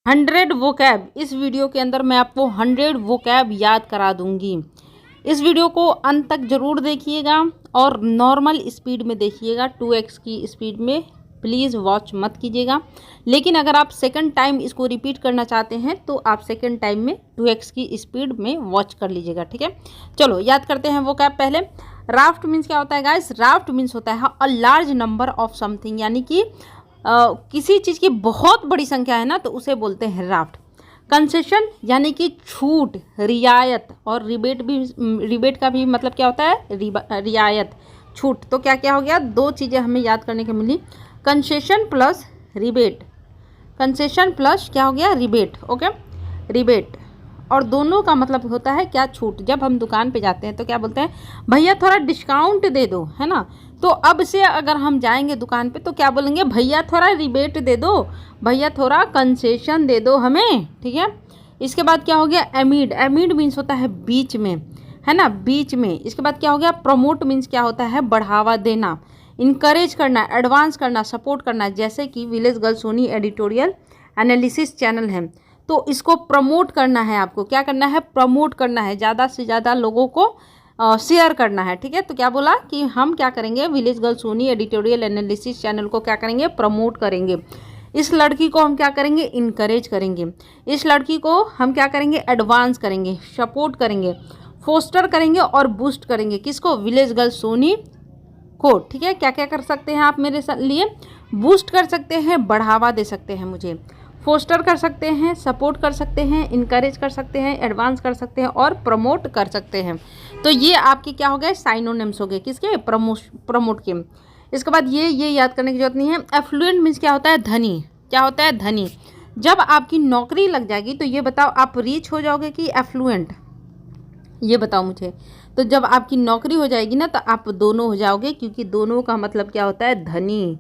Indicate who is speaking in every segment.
Speaker 1: 100 vocab, इस video के अंदर मैं आपको 100 वोकैब याद करा दूंगी। इस वीडियो को अंत तक ज़रूर देखिएगा और नॉर्मल स्पीड में देखिएगा, 2x की स्पीड में प्लीज़ वॉच मत कीजिएगा। लेकिन अगर आप सेकंड टाइम इसको रिपीट करना चाहते हैं तो आप सेकंड टाइम में 2x की स्पीड में वॉच कर लीजिएगा, ठीक है। चलो याद करते हैं वोकैब पहले। राफ्ट मीन्स क्या होता है गाइस? राफ्ट मीन्स होता है a large number of something, यानी कि किसी चीज़ की बहुत बड़ी संख्या है ना तो उसे बोलते हैं राफ्ट। कंसेशन यानी कि छूट, रियायत, और रिबेट का भी मतलब क्या होता है? रियायत, छूट। तो क्या क्या हो गया? दो चीज़ें हमें याद करने को मिली, concession plus rebate. Concession plus क्या हो गया? रिबेट। Okay, rebate. और दोनों का मतलब होता है क्या? छूट। जब हम दुकान पे जाते हैं तो क्या बोलते हैं? भैया थोड़ा डिस्काउंट दे दो, है ना। तो अब से अगर हम जाएंगे दुकान पे तो क्या बोलेंगे? भैया थोड़ा रिबेट दे दो, भैया थोड़ा कंसेशन दे दो हमें, ठीक है। इसके बाद क्या हो गया? एमिड। एमिड मीन्स होता है बीच में, है ना, बीच में। इसके बाद क्या हो गया? प्रमोट मीन्स क्या होता है? बढ़ावा देना, इनकरेज करना, एडवांस करना, सपोर्ट करना। जैसे कि village girl Soni editorial analysis channel है, तो इसको प्रमोट करना है। आपको क्या करना है? प्रमोट करना है, ज़्यादा से ज़्यादा लोगों को शेयर करना है, ठीक है। तो क्या बोला कि हम क्या करेंगे? Village girl Soni editorial analysis channel को क्या करेंगे? प्रमोट करेंगे। इस लड़की को हम क्या करेंगे? इनकरेज करेंगे। इस लड़की को हम क्या करेंगे? एडवांस करेंगे, सपोर्ट करेंगे, फोस्टर करेंगे और बूस्ट करेंगे। किसको? विलेज गर्ल सोनी को, ठीक है। क्या क्या कर सकते हैं आप मेरे लिए? बूस्ट कर सकते हैं, बढ़ावा दे सकते हैं मुझे, फोस्टर कर सकते हैं, सपोर्ट कर सकते हैं, इनकरेज कर सकते हैं, एडवांस कर सकते हैं और प्रमोट कर सकते हैं। तो ये आपके क्या हो गए? साइनोनिम्स हो गए। किसके? प्रमोट के। इसके बाद ये याद करने की जरूरत नहीं है। एफ्लुएंट मीन्स क्या होता है? धनी। क्या होता है? धनी। जब आपकी नौकरी लग जाएगी तो ये बताओ आप रिच हो जाओगे कि एफ्लुएंट? ये बताओ मुझे। तो जब आपकी नौकरी हो जाएगी ना तो आप दोनों हो जाओगे, क्योंकि दोनों का मतलब क्या होता है? धनी।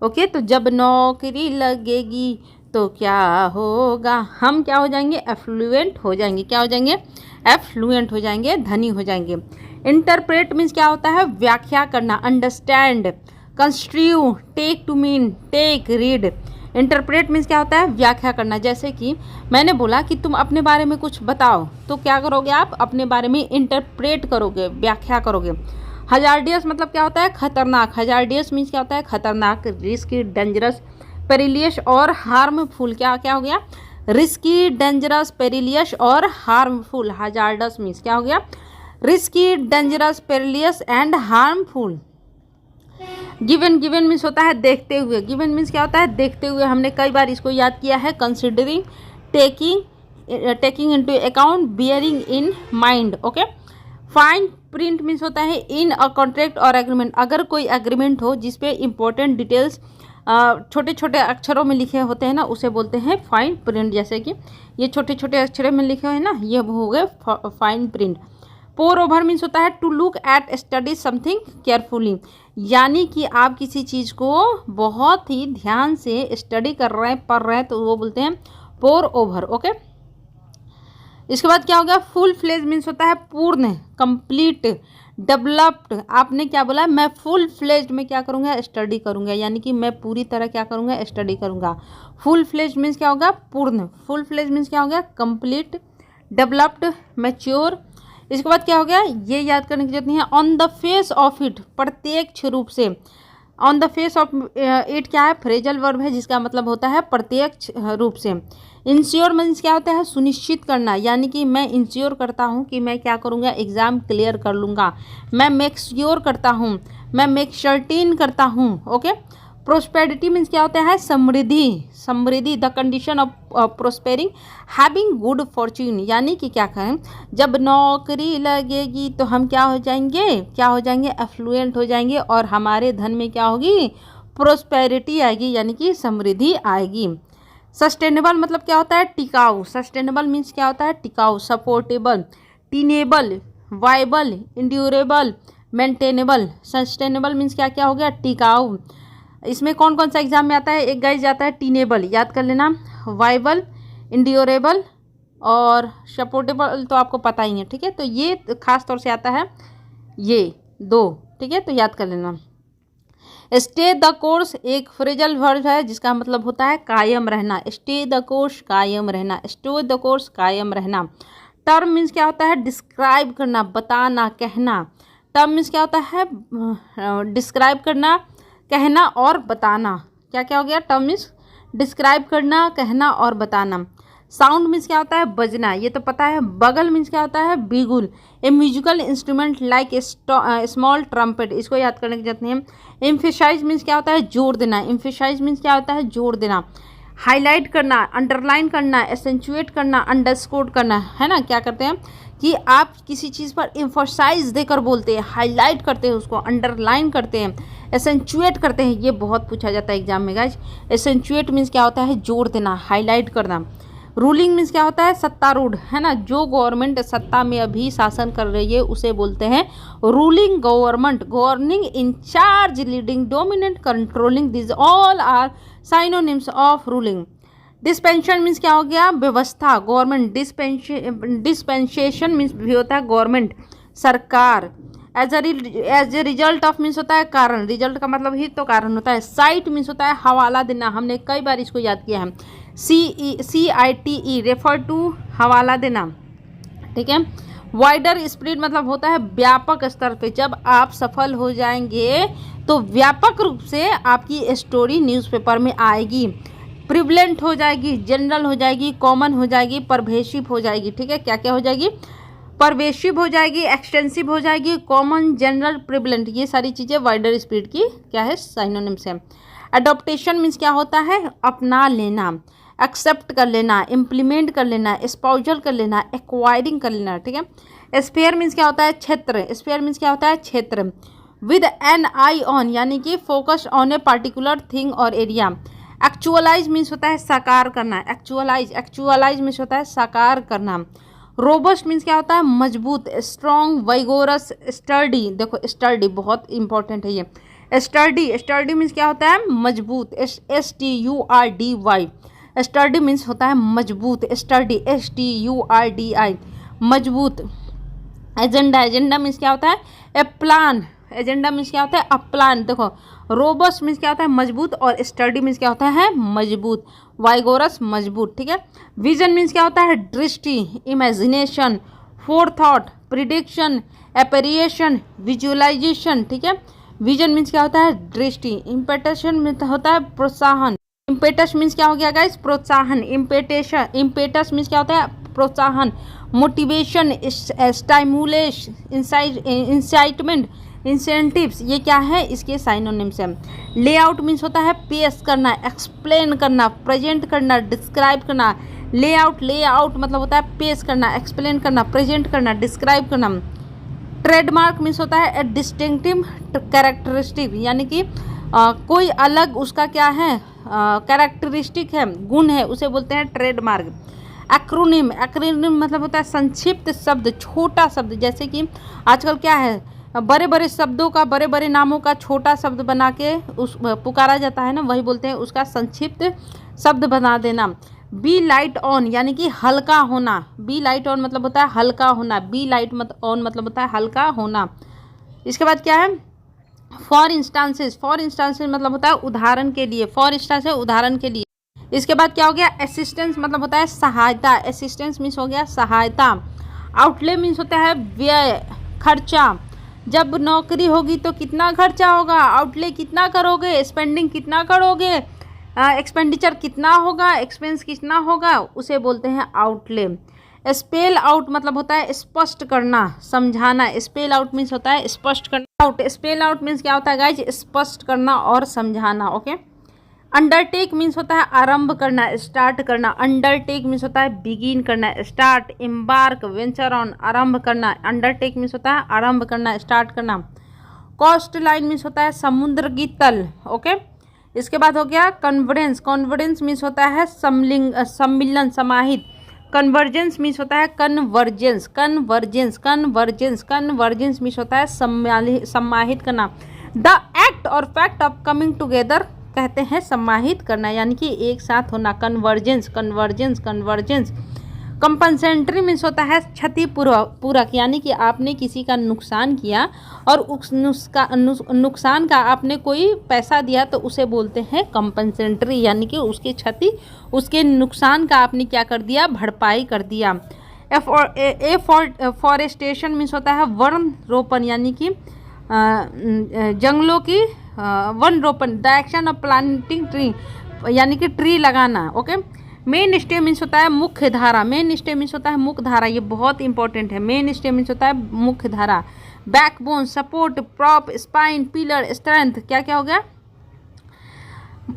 Speaker 1: ओके, तो जब नौकरी लगेगी तो क्या होगा? हम क्या हो जाएंगे? एफ्लुएंट हो जाएंगे। क्या हो जाएंगे? एफ्लुएंट हो जाएंगे, धनी हो जाएंगे। इंटरप्रेट मीन्स क्या होता है? व्याख्या करना, understand, construe, take to mean, take, read. Interpret means क्या होता है? व्याख्या करना। जैसे कि मैंने बोला कि तुम अपने बारे में कुछ बताओ, तो क्या करोगे आप? अपने बारे में इंटरप्रेट करोगे, व्याख्या करोगे। हजार्डियस मतलब क्या होता है? खतरनाक। हजार्डियस मीन्स क्या होता है? खतरनाक, रिस्की, डेंजरस, पेरिलियस और हार्मफुल। क्या क्या हो गया? रिस्की, डेंजरस, पेरिलियस और हार्मफुल। हजार्डस मीन्स क्या हो गया? Risky, dangerous, perilous and harmful. Given. Given means होता है देखते हुए। गिवन मीन्स क्या होता है? देखते हुए। हमने कई बार इसको याद किया है। Considering, taking into account, bearing in mind. Okay. Fine print means होता है इन अ कॉन्ट्रैक्ट और एग्रीमेंट। अगर कोई एग्रीमेंट हो जिसपे इंपॉर्टेंट डिटेल्स छोटे छोटे अक्षरों में लिखे होते हैं ना, उसे बोलते हैं फाइन प्रिंट। जैसे कि ये छोटे छोटे अक्षरों में लिखे हुए हैं ना, ये हो गए fine print. Pore over means होता है to look at study something carefully, यानी कि आप किसी चीज़ को बहुत ही ध्यान से स्टडी कर रहे हैं, पढ़ रहे हैं, तो वो बोलते हैं पोर ओवर। ओके। इसके बाद क्या हो गया? फुल फ्लेज मीन्स होता है पूर्ण, कंप्लीट, डेवलप्ड। आपने क्या बोला? मैं फुल फ्लेज में क्या करूँगा? स्टडी करूँगा, यानी कि मैं पूरी तरह क्या करूँगा? स्टडी करूँगा। फुल फ्लेज मीन्स क्या होगा? पूर्ण। फुल फ्लेज मीन्स क्या हो गया? Complete, developed, mature. इसके बाद क्या हो गया? ये याद करने की जरूरत नहीं है। On the face of it, प्रत्यक्ष रूप से। On the face of it क्या है? फ्रेजल वर्ब है जिसका मतलब होता है प्रत्यक्ष रूप से। इंश्योर मीन्स क्या होता है? सुनिश्चित करना, यानी कि मैं इंश्योर करता हूँ कि मैं क्या करूँगा? एग्ज़ाम क्लियर कर लूँगा। मैं मेक श्योर करता हूँ, मैं मेक सर्टेन करता हूँ। ओके। प्रोस्पेरिटी मीन्स क्या होता है? समृद्धि। समृद्धि, the condition of prospering, having good fortune, यानी कि क्या करें? जब नौकरी लगेगी तो हम क्या हो जाएंगे? क्या हो जाएंगे? एफ्लुएंट हो जाएंगे और हमारे धन में क्या होगी? प्रोस्पेरिटी आएगी, यानी कि समृद्धि आएगी। सस्टेनेबल मतलब क्या होता है? टिकाऊ। सस्टेनेबल मीन्स क्या होता है? टिकाऊ, supportable, tenable, viable, endurable, maintainable. Sustainable means क्या क्या हो गया? टिकाऊ। इसमें कौन कौन सा एग्जाम में आता है? एक गाइस जाता है टीनेबल, याद कर लेना, वाइबल, इंड्योरेबल और सपोर्टेबल तो आपको पता ही है, ठीक है। तो ये खास तौर से आता है ये दो, ठीक है, तो याद कर लेना। स्टे द कोर्स एक फ्रेजल वर्ब है जिसका मतलब होता है कायम रहना। स्टे द कोर्स कायम रहना, स्टे द कोर्स कायम रहना। टर्म मीन्स क्या होता है डिस्क्राइब करना, बताना, कहना। टर्म मीन्स क्या होता है डिस्क्राइब करना, कहना और बताना। क्या क्या हो गया, टर्म मीन्स डिस्क्राइब करना, कहना और बताना। साउंड मीन्स क्या होता है बजना, ये तो पता है। बगल मीन्स क्या होता है बिगुल। A musical instrument like a small trumpet, इसको याद करने की जरूरत नहीं है। एम्फेसाइज मीन्स क्या होता है जोर देना, एम्फेसाइज मीन्स क्या होता है जोर देना। हाईलाइट करना, अंडरलाइन करना, एसेंचुएट करना, अंडरस्कोर करना, है ना। क्या करते हैं कि आप किसी चीज़ पर एम्फोसाइज देकर बोलते हैं, हाईलाइट करते हैं उसको, अंडरलाइन करते हैं, एसेंचुएट करते हैं। ये बहुत पूछा जाता है एग्जाम में गाइस। एसेंचुएट मीन्स क्या होता है जोर देना, हाईलाइट करना। रूलिंग मीन्स क्या होता है सत्तारूढ़, है ना। जो गवर्नमेंट सत्ता में अभी शासन कर रही है उसे बोलते हैं ruling government. Governing, in charge, leading, dominant, controlling, this all are synonyms of ruling. Dispensation means क्या हो गया व्यवस्था, गवर्नमेंट। डिस्पेंसेशन मीन्स भी होता है गवर्नमेंट, सरकार। As a result of means होता है कारण, रिजल्ट का मतलब ही तो कारण होता है। साइट मीन्स होता है हवाला देना, हमने कई बार इसको याद किया है। CITE रेफर टू, हवाला देना, ठीक है। वाइडर स्प्रेड मतलब होता है व्यापक स्तर पे। जब आप सफल हो जाएंगे तो व्यापक रूप से आपकी स्टोरी न्यूज़पेपर में आएगी। प्रिवलेंट हो जाएगी, जनरल हो जाएगी, कॉमन हो जाएगी, परवेशिव हो जाएगी, ठीक है। क्या क्या हो जाएगी, परवेशिव हो जाएगी, एक्सटेंसिव हो जाएगी, कॉमन, जनरल, प्रिवलेंट, ये सारी चीज़ें वाइडर स्प्रेड की क्या है साइनोनिम्स है। अडॉप्टेशन मीन्स क्या होता है अपना लेना, एक्सेप्ट कर लेना, इम्प्लीमेंट कर लेना, स्पाउजल कर लेना, एक्वायरिंग कर लेना, ठीक है। स्फीयर मीन्स क्या होता है क्षेत्र, स्फीयर मीन्स क्या होता है क्षेत्र। विद एन आई ऑन यानी कि focus on a particular thing और एरिया। एक्चुअलाइज मीन्स होता है साकार करना, एक्चुअलाइज मीन्स होता है साकार करना। रोबस्ट मीन्स क्या होता है मजबूत, स्ट्रॉन्ग, वाइगोरस, स्टर्डी। देखो स्टर्डी बहुत इंपॉर्टेंट है ये, स्टर्डी मीन्स क्या होता है मजबूत, STURDY। स्टर्डी मीन्स होता है मजबूत, स्टर्डी, STURDI, मजबूत। एजेंडा मीन्स क्या होता है ए प्लान, एजेंडा मीन्स क्या होता है अ प्लान। देखो रोबस्ट मीन्स क्या होता है मजबूत और स्टर्डी मीन्स क्या होता है मजबूत, वाइगोरस मजबूत, ठीक है। विजन मीन्स क्या होता है दृष्टि, इमेजिनेशन, फोरथॉट, प्रिडिक्शन, एपेरिएशन, विजुअलाइजेशन, ठीक है। विजन मीन्स क्या होता है दृष्टि। इम्पेटेशन मीन्स होता है प्रोत्साहन, इम्पेटस मीन्स क्या हो गया गाइस प्रोत्साहन, इम्पेटस मीन्स क्या होता है प्रोत्साहन। मोटिवेशन, स्टाइमुलेश, इंसाइटमेंट, इंसेंटिव्स, ये क्या है इसके साइनोनिम्स हैं। लेआउट मीन्स होता है पेश करना, एक्सप्लेन करना, प्रेजेंट करना, डिस्क्राइब करना। लेआउट मतलब होता है पेश करना, एक्सप्लेन करना, प्रेजेंट करना, डिस्क्राइब करना। ट्रेडमार्क मीन्स होता है डिस्टिंक्टिव कैरेक्टरिस्टिक, यानी कि कोई अलग उसका क्या है कैरेक्टरिस्टिक है, गुण है, उसे बोलते हैं ट्रेडमार्क। एक्रोनिम मतलब होता है संक्षिप्त शब्द, छोटा शब्द। जैसे कि आजकल क्या है बड़े बड़े शब्दों का, बड़े बड़े नामों का छोटा शब्द बना के उस पुकारा जाता है ना, वही बोलते हैं उसका संक्षिप्त शब्द बना देना। बी लाइट ऑन यानी कि हल्का होना, बी लाइट ऑन मतलब होता है हल्का होना, बी लाइट ऑन मतलब होता है हल्का होना। इसके बाद क्या है फॉर इंस्टांसेस मतलब होता है उदाहरण के लिए, फॉर इंस्टांस है उदाहरण के लिए। इसके बाद क्या हो गया असिस्टेंस मतलब होता है सहायता, असिस्टेंस मीन्स हो गया सहायता। आउटले मीन्स होता है व्यय, खर्चा। जब नौकरी होगी तो कितना खर्चा होगा, आउटले कितना करोगे, स्पेंडिंग कितना करोगे, एक्सपेंडिचर कितना होगा, एक्सपेंस कितना होगा, उसे बोलते हैं आउटले। स्पेल आउट मतलब होता है स्पष्ट करना, समझाना। स्पेल आउट मीन्स होता है स्पष्ट करना। आउट स्पेल आउट मीन्स क्या होता है गाइज स्पष्ट करना और समझाना, ओके। अंडरटेक मीन्स होता है आरंभ करना, स्टार्ट करना। अंडरटेक मीन्स होता है बिगिन करना, स्टार्ट, एम्बार्क, वेंचर ऑन, आरंभ करना। अंडरटेक मीन्स होता है आरंभ करना, स्टार्ट करना। कोस्ट लाइन मीन्स होता है समुद्र की तल, ओके। इसके बाद हो गया कन्वर्जेंस, कन्वर्जेंस मीन्स होता है सम्मिलन, समाहित। कन्वर्जेंस मीन्स होता है convergence, convergence, convergence, convergence means होता है सम्माहित करना। द एक्ट और फैक्ट ऑफ कमिंग टुगेदर कहते हैं सम्माहित करना, यानी कि एक साथ होना। Convergence, convergence, convergence. Compensatory means होता है क्षति पूरक, यानी कि आपने किसी का नुकसान किया और उस नुकसान का आपने कोई पैसा दिया तो उसे बोलते हैं कंपनसेटरी, यानी कि उसकी क्षति, उसके नुकसान का आपने क्या कर दिया, भरपाई कर दिया। फॉरेस्टेशन मीन्स होता है वन रोपण, यानी कि जंगलों की वन रोपण, the action of planting tree, यानी कि ट्री लगाना। ओके। मेन स्टेम मीन्स होता है मुख्य धारा, मेन स्टेम मीन्स होता है मुख्य धारा, ये बहुत इंपॉर्टेंट है। मेन स्टेम मीन्स होता है मुख्य धारा। Backbone, support, prop, spine, pillar, strength, क्या क्या हो गया,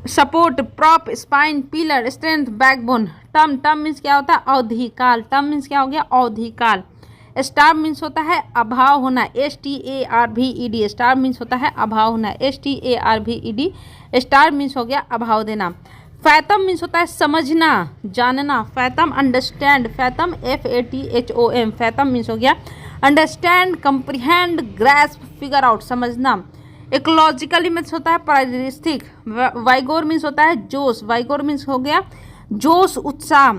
Speaker 1: support, prop, spine, pillar, strength, backbone. Term, term means क्या होता है, अवधि काल, टर्म मीन्स क्या हो गया, अवधि काल। स्टार मीन्स होता है अभाव होना, STARVED, स्टार मीन्स होता है अभाव होना, STARVED, स्टार मीन्स हो गया अभाव देना। फैथम मीन्स होता है समझना, जानना, fathom, understand, fathom FATHOM, fathom means हो गया understand, comprehend, grasp, figure out, समझना। इकोलॉजिकली मीन्स होता है पारिस्थितिक। वाइगोर मीन्स होता है जोश, वाइगोर मीन्स हो गया जोश, उत्साह।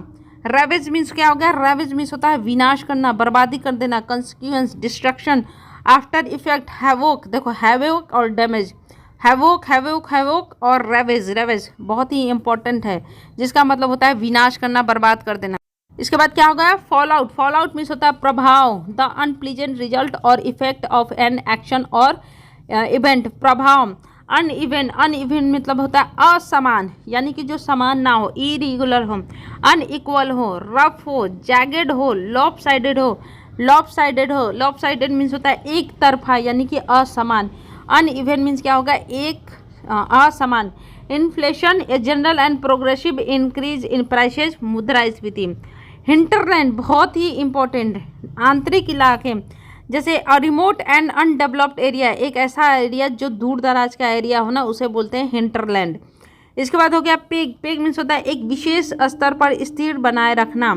Speaker 1: रेवेज मीन्स क्या हो गया, रेवेज मीन्स होता है विनाश करना, बर्बादी कर देना, consequence, destruction. After effect, havoc, देखो हैवोक और डैमेज, हैवोक, हैवोक, हैवोक और रेवेज, रेवेज बहुत ही इंपॉर्टेंट है, जिसका मतलब होता है विनाश करना, बर्बाद कर देना। इसके बाद क्या हो गया, fall out, fall out means होता है प्रभाव, द अनप्लीजेंट रिजल्ट और इफेक्ट ऑफ एन एक्शन और इवेंट, प्रभाव। अनइवन, अनइवन मतलब होता है असमान, यानी कि जो समान ना हो, इरेगुलर हो, अनइक्वल हो, रफ हो, जैगेड हो, लॉपसाइडेड हो, लॉपसाइडेड हो, लॉपसाइडेड मीन्स होता है एक तरफा, यानी कि असमान। अनइवन मीन्स क्या होगा, एक असमान। Inflation, a general and progressive increase in prices, मुद्रास्फीति। हिंटरलैंड बहुत ही इंपॉर्टेंट, आंतरिक इलाके, जैसे रिमोट एंड अनडेवलप्ड एरिया, एक ऐसा एरिया जो दूर दराज का एरिया हो ना, उसे बोलते हैं हिंटरलैंड। इसके बाद हो गया पेग, पेग मीन्स होता है एक विशेष स्तर पर स्थिर बनाए रखना।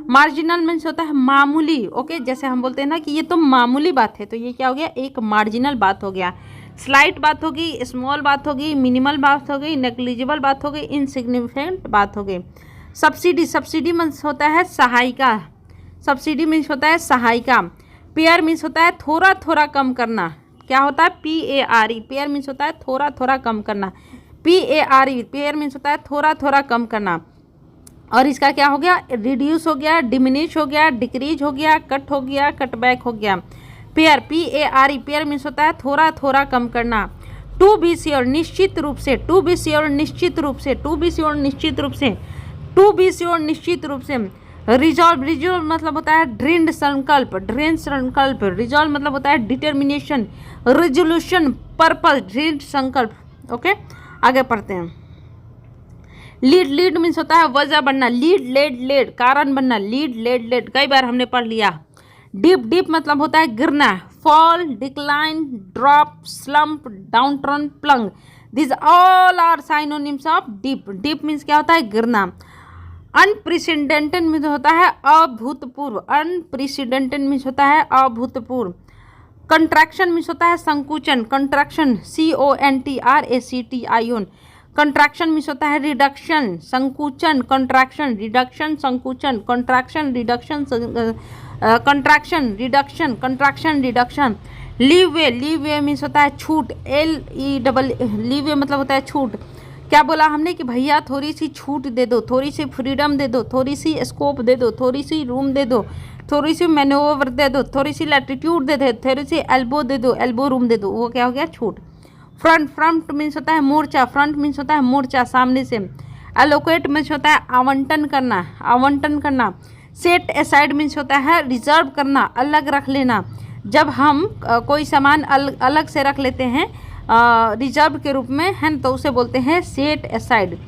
Speaker 1: मार्जिनल मीन्स होता है मामूली। ओके, जैसे हम बोलते हैं ना कि ये तो मामूली बात है, तो ये क्या हो गया, एक मार्जिनल बात हो गया। स्लाइट बात होगी, स्मॉल बात होगी, मिनिमल बात हो गई, नेग्लिजिबल बात हो गई, इनसिग्निफिकेंट बात हो गई। सब्सिडी, सब्सिडी मीन्स होता है सहायिका, सब्सिडी मीन्स होता है सहायिका। पेयर मीन्स होता है थोड़ा थोड़ा कम करना, क्या होता है, PARE, पेयर मीन्स होता है थोड़ा थोड़ा कम करना, PARE, पेयर मीन्स होता है थोड़ा थोड़ा कम करना। और इसका क्या हो गया, रिड्यूस हो गया, डिमिनिश हो गया, डिक्रीज हो गया, कट हो गया, कटबैक हो गया। पेयर, PARE, पेयर मीन्स होता है थोड़ा थोड़ा कम करना। टू बी श्योर, निश्चित रूप से, टू बी श्योर, निश्चित रूप से, टू बी श्योर, निश्चित रूप से, टू बी श्योर, निश्चित रूप से। रिजॉल्व, रिजॉल्व मतलब होता है दृढ़ संकल्प, दृढ़ संकल्प। रिजॉल्व मतलब होता है डिटर्मिनेशन, रेजोल्यूशन, पर्पस, दृढ़ संकल्प। ओके, आगे पढ़ते हैं। लीड, लीड मीन्स होता है वजह बनना, लीड, लेड, लेड, कारण बनना, लीड, लेड, लेड, कई बार हमने पढ़ लिया। डीप, डीप मतलब होता है गिरना, fall, decline, drop, slump, downturn, plunge, this all are synonyms of dip. Dip means क्या होता है, गिरना। अनप्रेसिडेंटेड मीन्स होता है अभूतपूर्व, अनप्रेसिडेंटेड मीन्स होता है अभूतपूर्व। कंट्रैक्शन मीन्स होता है संकुचन, कंट्रैक्शन, CONTRACTION। कंट्रैक्शन मीन्स होता है रिडक्शन, संकुचन, कंट्रैक्शन, रिडक्शन, संकुचन, contraction, reduction, contraction, reduction, contraction, reduction. Leeway, leeway means होता है छूट, LEW, लीव वे मतलब होता है छूट। क्या बोला हमने कि भैया थोड़ी सी छूट दे दो, थोड़ी सी फ्रीडम दे दो, थोड़ी सी स्कोप दे दो, थोड़ी सी रूम दे दो, थोड़ी सी मैनोवर दे दो, थोड़ी सी लैटिट्यूड दे दो, थोड़ी सी एल्बो दे दो, एल्बो रूम दे दो, वो क्या हो गया, छूट। फ्रंट, फ्रंट मीन्स होता है मोर्चा, फ्रंट मीन्स होता है मोर्चा, सामने से। एलोकेट मीन्स होता है आवंटन करना, आवंटन करना। सेट एसाइड मीन्स होता है रिजर्व करना, अलग रख लेना। जब हम कोई सामान अलग से रख लेते हैं रिजर्व के रूप में, है तो उसे बोलते हैं सेट एसाइड।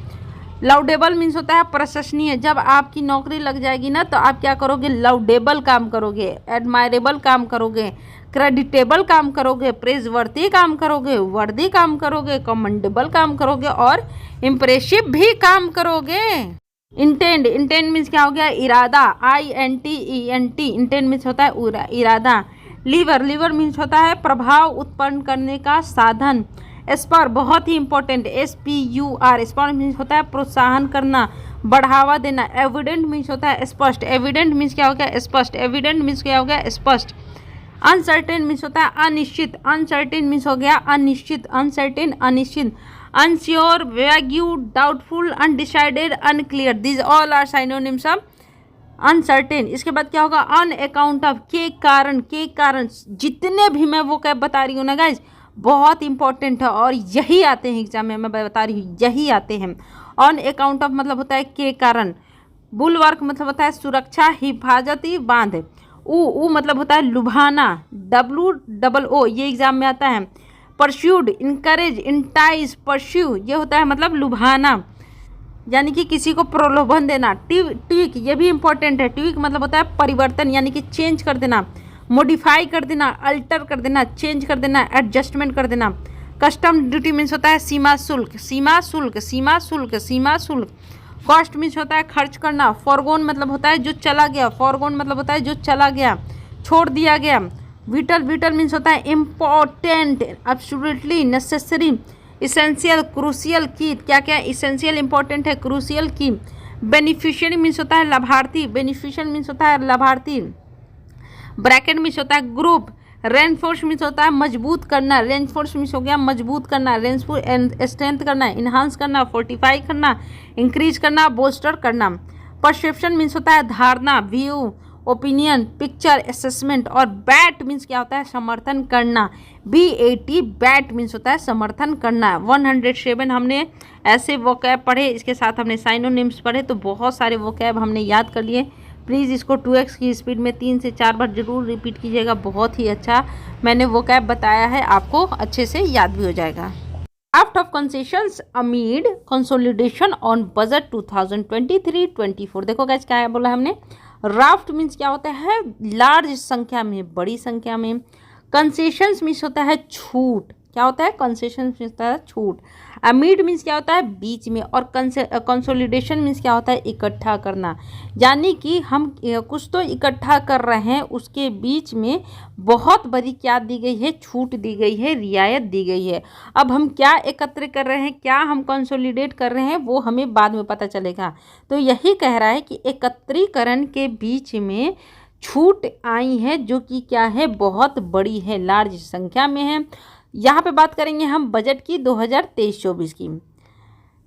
Speaker 1: लाउडेबल मीन्स होता है प्रशंसनीय, जब आपकी नौकरी लग जाएगी ना तो आप क्या करोगे, लाउडेबल काम करोगे, एडमायरेबल काम करोगे, क्रेडिटेबल काम करोगे, प्रेजवर्दी काम करोगे, वर्दी काम करोगे, कमेंडेबल काम करोगे और इम्प्रेसिव भी काम करोगे। इंटेंड, इंटेंड मीन्स क्या हो गया, इरादा, INTENT, इंटेंड मीन्स होता है इरादा। लीवर, लीवर मीन्स होता है प्रभाव उत्पन्न करने का साधन। एस्पायर बहुत ही इंपॉर्टेंट, SPUR, एस्पायर मीन्स होता है प्रोत्साहन करना, बढ़ावा देना। एविडेंट मीन्स होता है स्पष्ट, एविडेंट मीन्स क्या हो गया स्पष्ट, एविडेंट मीन्स क्या हो गया स्पष्ट। अनसर्टेन मीन्स होता है अनिश्चित, अनसर्टेन मीन्स हो गया अनिश्चित, अनसर्टेन अनिश्चित। Unsure, vague, doubtful, undecided, unclear, these all are synonyms of uncertain. इसके बाद क्या होगा ऑन अकाउंट ऑफ, के कारण, के कारण। जितने भी मैं वो क्या बता रही हूँ ना गाइज बहुत इंपॉर्टेंट है और यही आते हैं एग्जाम में, मैं बता रही हूँ यही आते हैं। ऑन अकाउंट ऑफ मतलब होता है के कारण। बुलवर्क मतलब होता है सुरक्षा, हिफाजती बांध। ऊ मतलब होता है लुभाना, WOO ये एग्जाम में आता है। परस्यूड, इनकरेज, इंटाइज, परस्यू ये होता है मतलब लुभाना, यानी कि किसी को प्रलोभन देना। ट्वीक ये भी इंपॉर्टेंट है, ट्वीक मतलब होता है परिवर्तन यानी कि चेंज कर देना, मॉडिफाई कर देना, अल्टर कर देना, चेंज कर देना, एडजस्टमेंट कर देना। कस्टम ड्यूटी मीन्स होता है सीमा शुल्क, सीमा शुल्क, सीमा शुल्क, सीमा शुल्क। कॉस्ट मीन्स होता है खर्च करना। फॉरगोन मतलब होता है जो चला गया, फॉरगोन मतलब होता है जो चला गया, छोड़ दिया गया। विटल, विटल मीन्स होता है important, absolutely, necessary, essential, crucial की, क्या क्या इसेंशियल इंपॉर्टेंट है, क्रूशियल की। बेनिफिशियरी मीन्स होता है लाभार्थी, बेनिफिशियल मीन्स होता है लाभार्थी। ब्रैकेट मीन्स होता है ग्रुप। रेनफोर्स मीन्स होता है मजबूत करना, रेनफोर्स मीन्स हो गया मजबूत करना, स्ट्रेंथ करना, इन्हांस करना, फोर्टिफाई करना, इंक्रीज करना, बोस्टर करना। परसेप्शन मीन्स होता है धारणा, व्यू, ओपिनियन, पिक्चर, असेसमेंट। और बैट मीन्स क्या होता है समर्थन करना, BAT, बैट मीन्स होता है समर्थन करना। 107 हमने ऐसे वोकैब पढ़े, इसके साथ हमने साइनोनिम्स पढ़े, तो बहुत सारे वोकैब हमने याद कर लिए। प्लीज़ इसको 2x की स्पीड में 3 से 4 बार जरूर रिपीट कीजिएगा, बहुत ही अच्छा मैंने वोकैब बताया है, आपको अच्छे से याद भी हो जाएगा। Draft of concessions amid consolidation on budget 2023-24। देखो गाइस क्या है बोला है हमने, ड्राफ्ट मीन्स क्या होता है लार्ज संख्या में, बड़ी संख्या में। कंसेशंस मीन्स होता है छूट, क्या होता है कंसेशंस मीन्स होता है छूट। अमीड मीन्स क्या होता है बीच में, और कंसोलिडेशन मीन्स क्या होता है इकट्ठा करना, यानी कि हम कुछ तो इकट्ठा कर रहे हैं, उसके बीच में बहुत बड़ी क्या दी गई है, छूट दी गई है, रियायत दी गई है। अब हम क्या एकत्र कर रहे हैं, क्या हम कंसोलिडेट कर रहे हैं, वो हमें बाद में पता चलेगा। तो यही कह रहा है कि एकत्रीकरण के बीच में छूट आई है जो कि क्या है बहुत बड़ी है, लार्ज संख्या में है। यहाँ पे बात करेंगे हम बजट की 2023-24 की।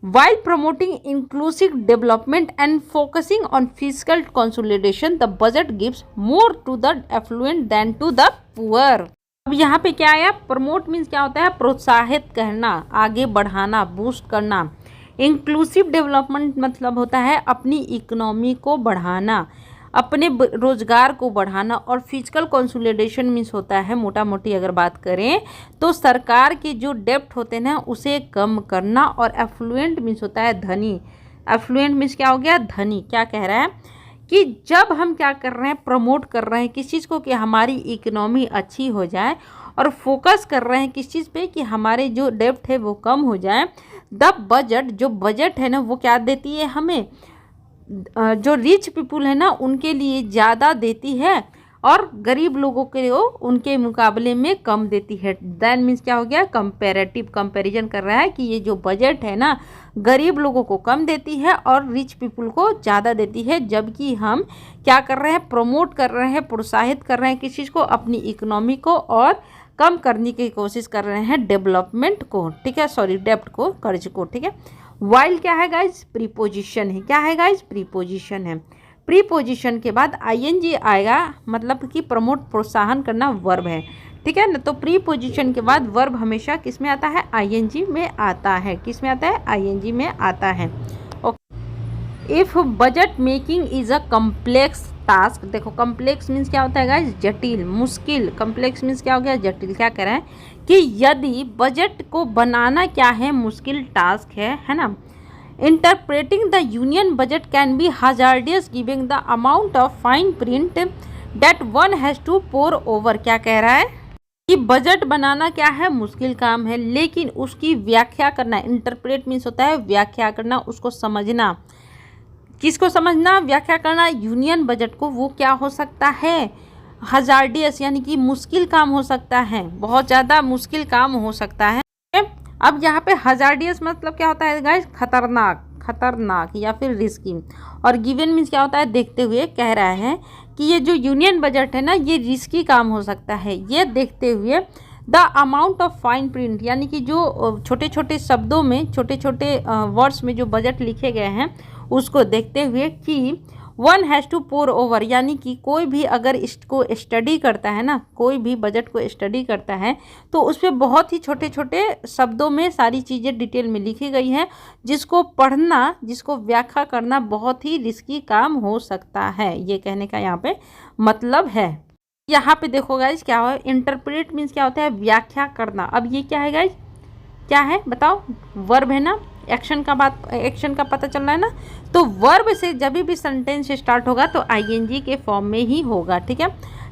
Speaker 1: While promoting inclusive development and focusing on fiscal consolidation, the budget gives more to the affluent than to the poor. अब यहाँ पे क्या आया, प्रमोट मीन्स क्या होता है प्रोत्साहित करना, आगे बढ़ाना, बूस्ट करना। इंक्लूसिव डेवलपमेंट मतलब होता है अपनी इकोनॉमी को बढ़ाना, अपने रोजगार को बढ़ाना। और फिजिकल कंसोलिडेशन मीन्स होता है मोटा मोटी अगर बात करें तो सरकार के जो डेप्ट होते हैं ना उसे कम करना। और एफ्लुएंट मीन्स होता है धनी, एफ्लुएंट मीन्स क्या हो गया धनी। क्या कह रहा है कि जब हम क्या कर रहे हैं प्रमोट कर रहे हैं किस चीज़ को कि हमारी इकोनॉमी अच्छी हो जाए, और फोकस कर रहे हैं किस चीज़ पे कि हमारे जो डेप्ट है वो कम हो जाए। द बजट, जो बजट है ना वो क्या देती है हमें, जो रिच पीपुल है ना उनके लिए ज़्यादा देती है और गरीब लोगों के लिए उनके मुकाबले में कम देती है। दैन मीन्स क्या हो गया कंपैरेटिव, कंपैरिजन कर रहा है कि ये जो बजट है ना गरीब लोगों को कम देती है और रिच पीपुल को ज़्यादा देती है। जबकि हम क्या कर रहे हैं प्रमोट कर रहे हैं, प्रोत्साहित कर रहे हैं किस चीज़ को, अपनी इकोनॉमी को, और कम करने की कोशिश कर रहे हैं डेवलपमेंट को, ठीक है, सॉरी डेप्ट को, कर्ज को, ठीक है। वाइल क्या है गाइज प्रीपोजिशन है, क्या है गाइज प्रीपोजिशन है। प्रीपोजिशन के बाद ING आएगा, मतलब कि प्रमोट प्रोत्साहन करना वर्ब है, ठीक है ना। तो प्रीपोजिशन के बाद वर्ब हमेशा किस में आता है ING में आता है, किस में आता है ING में आता है। If budget making is a complex task, देखो कम्प्लेक्स मीन्स क्या होता है गाइज जटिल, मुश्किल। कम्प्लेक्स मीन्स क्या हो गया जटिल। क्या कह रहा है कि यदि बजट को बनाना क्या है मुश्किल टास्क है ना। Interpreting the union budget can be hazardous giving the amount of fine print that one has to pore over. क्या कह रहा है कि बजट बनाना क्या है मुश्किल काम है, लेकिन उसकी व्याख्या करना, इंटरप्रेट मीन्स होता है व्याख्या करना, उसको समझना। किसको समझना, व्याख्या करना, यूनियन बजट को, वो क्या हो सकता है हजार्डियस यानी कि मुश्किल काम हो सकता है, बहुत ज़्यादा मुश्किल काम हो सकता है। अब यहाँ पे हजार्डियस मतलब क्या होता है गाइस, खतरनाक या फिर रिस्की। और गिवन मीन्स क्या होता है, देखते हुए। कह रहा है कि ये जो यूनियन बजट है ना, ये रिस्की काम हो सकता है, ये देखते हुए the amount of fine print, यानी कि जो छोटे छोटे शब्दों में, छोटे छोटे वर्ड्स में जो बजट लिखे गए हैं उसको देखते हुए कि one has to pore over, यानी कि कोई भी अगर इसको स्टडी करता है ना, कोई भी बजट को स्टडी करता है तो उस पर बहुत ही छोटे छोटे शब्दों में सारी चीज़ें डिटेल में लिखी गई हैं, जिसको पढ़ना, जिसको व्याख्या करना बहुत ही रिस्की काम हो सकता है, ये कहने का यहाँ पे मतलब है। यहाँ पे देखो गाइज क्या है, इंटरप्रेट मीन्स क्या होता है, व्याख्या करना। अब ये क्या है गाइज, क्या है बताओ, वर्ब है ना, एक्शन का पता चल रहा है ना, तो वर्ब से जब भी सेंटेंस स्टार्ट होगा तो आईएनजी के फॉर्म में ही होगा, ठीक है।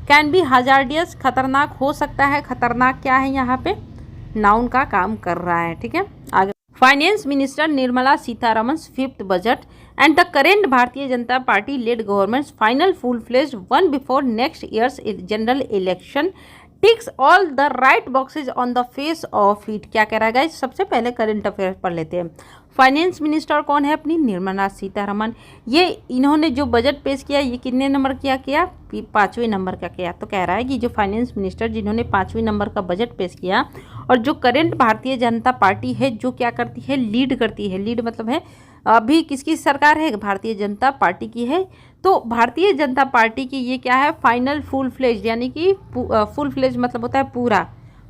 Speaker 1: कैन बी हजार्डियस, खतरनाक हो सकता है, खतरनाक क्या है यहाँ पे, नाउन का काम कर रहा है, ठीक है। आगे, finance minister Nirmala Sitharaman 5th budget and the current Bharatiya Janata Party led government's final full-fledged one before next year's general election ticks all the right boxes on the face of it। क्या कह रहा है गाइस, सबसे पहले current affair पढ़ लेते हैं। Finance minister कौन है अपनी, निर्मला सीतारमन। ये इन्होंने जो बजट पेश किया ये कितने नंबर किया 5वें नंबर का किया। तो कह रहा है कि जो फाइनेंस मिनिस्टर जिन्होंने 5वें नंबर का बजट पेश किया, और जो करंट भारतीय जनता पार्टी है जो क्या करती है, लीड करती है। लीड मतलब है अभी किसकी सरकार है, भारतीय जनता पार्टी की है। तो भारतीय जनता पार्टी की ये क्या है, फाइनल फुल फ्लेज, यानी कि फुल फ्लेज मतलब होता है पूरा,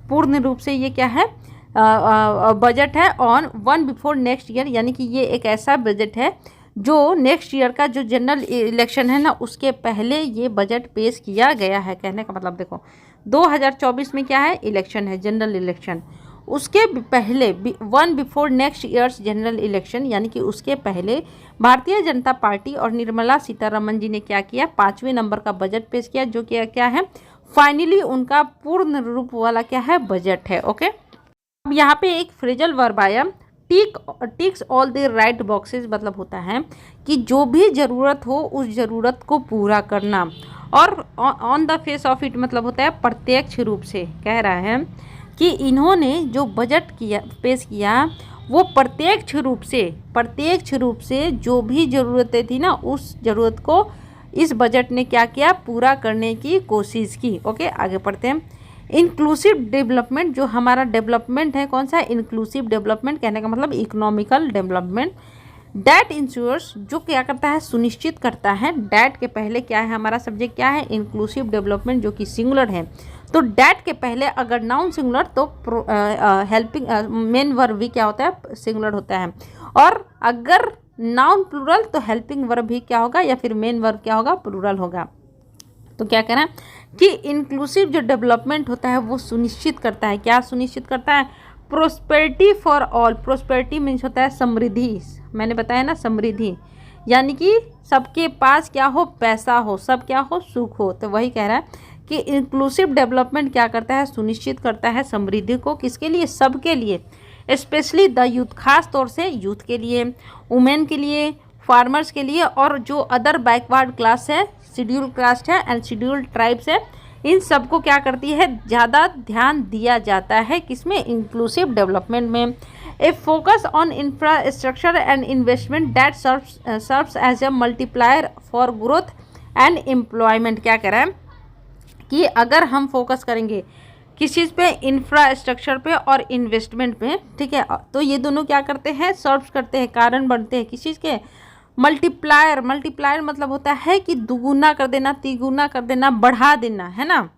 Speaker 1: पूर्ण रूप से ये क्या है बजट है on one before next year, यानी कि ये एक ऐसा बजट है जो नेक्स्ट ईयर का जो जनरल इलेक्शन है ना उसके पहले ये बजट पेश किया गया है। कहने का मतलब देखो 2024 में क्या है, इलेक्शन है, जनरल इलेक्शन, उसके पहले one before next years general election, यानी कि उसके पहले भारतीय जनता पार्टी और निर्मला सीतारमन जी ने क्या किया, 5वें नंबर का बजट पेश किया, जो क्या है फाइनली उनका पूर्ण रूप वाला क्या है बजट है। ओके, अब यहाँ पे एक फ्रेजल वर्ब आया, ticks all the right boxes, मतलब होता है कि जो भी ज़रूरत हो उस ज़रूरत को पूरा करना। और on the face of it मतलब होता है प्रत्यक्ष रूप से। कह रहा है कि इन्होंने जो बजट पेश किया वो प्रत्यक्ष रूप से जो भी ज़रूरतें थी ना उस ज़रूरत को इस बजट ने क्या किया, पूरा करने की कोशिश की। ओके, आगे पढ़ते हैं। इंक्लूसिव डेवलपमेंट, जो हमारा डेवलपमेंट है कौन सा, इंक्लूसिव डेवलपमेंट, कहने का मतलब इकोनॉमिकल डेवलपमेंट। डैट इंश्योर्स, जो क्या करता है, सुनिश्चित करता है। डैट के पहले क्या है, हमारा सब्जेक्ट क्या है, इंक्लूसिव डेवलपमेंट, जो कि सिंगुलर है। तो डैट के पहले अगर नाउन सिंगुलर तो हेल्पिंग मेन वर्ब भी क्या होता है, सिंगुलर होता है। और अगर नाउन प्लूरल तो हेल्पिंग वर्ब भी क्या होगा, या फिर मेन वर्ब क्या होगा, प्लूरल होगा। तो क्या कहना है कि इंक्लूसिव जो डेवलपमेंट होता है वो सुनिश्चित करता है, क्या सुनिश्चित करता है, prosperity for all. Prosperity means होता है समृद्धि, मैंने बताया ना समृद्धि, यानी कि सबके पास क्या हो, पैसा हो, सब क्या हो, सुख हो। तो वही कह रहा है कि इंक्लूसिव डेवलपमेंट क्या करता है, सुनिश्चित करता है समृद्धि को, किसके लिए, सबके लिए, स्पेशली द यूथ, खास तौर से यूथ के लिए, वुमेन के लिए, फार्मर्स के लिए, और जो अदर बैकवर्ड क्लास है, शेड्यूल कास्ट है एंड शेड्यूल ट्राइब्स है, इन सबको क्या करती है, ज़्यादा ध्यान दिया जाता है किसमें, इंक्लूसिव डेवलपमेंट में। A focus on infrastructure and investment that serves as a multiplier for growth and employment. क्या कह रहा है कि अगर हम फोकस करेंगे किस चीज़ पे, इंफ्रास्ट्रक्चर पे और इन्वेस्टमेंट पे, ठीक है, तो ये दोनों क्या करते हैं, सर्व करते हैं, कारण बनते हैं किस चीज़ के, मल्टीप्लायर। मल्टीप्लायर मतलब होता है कि दुगुना कर देना, तिगुना कर देना, बढ़ा देना, है ना।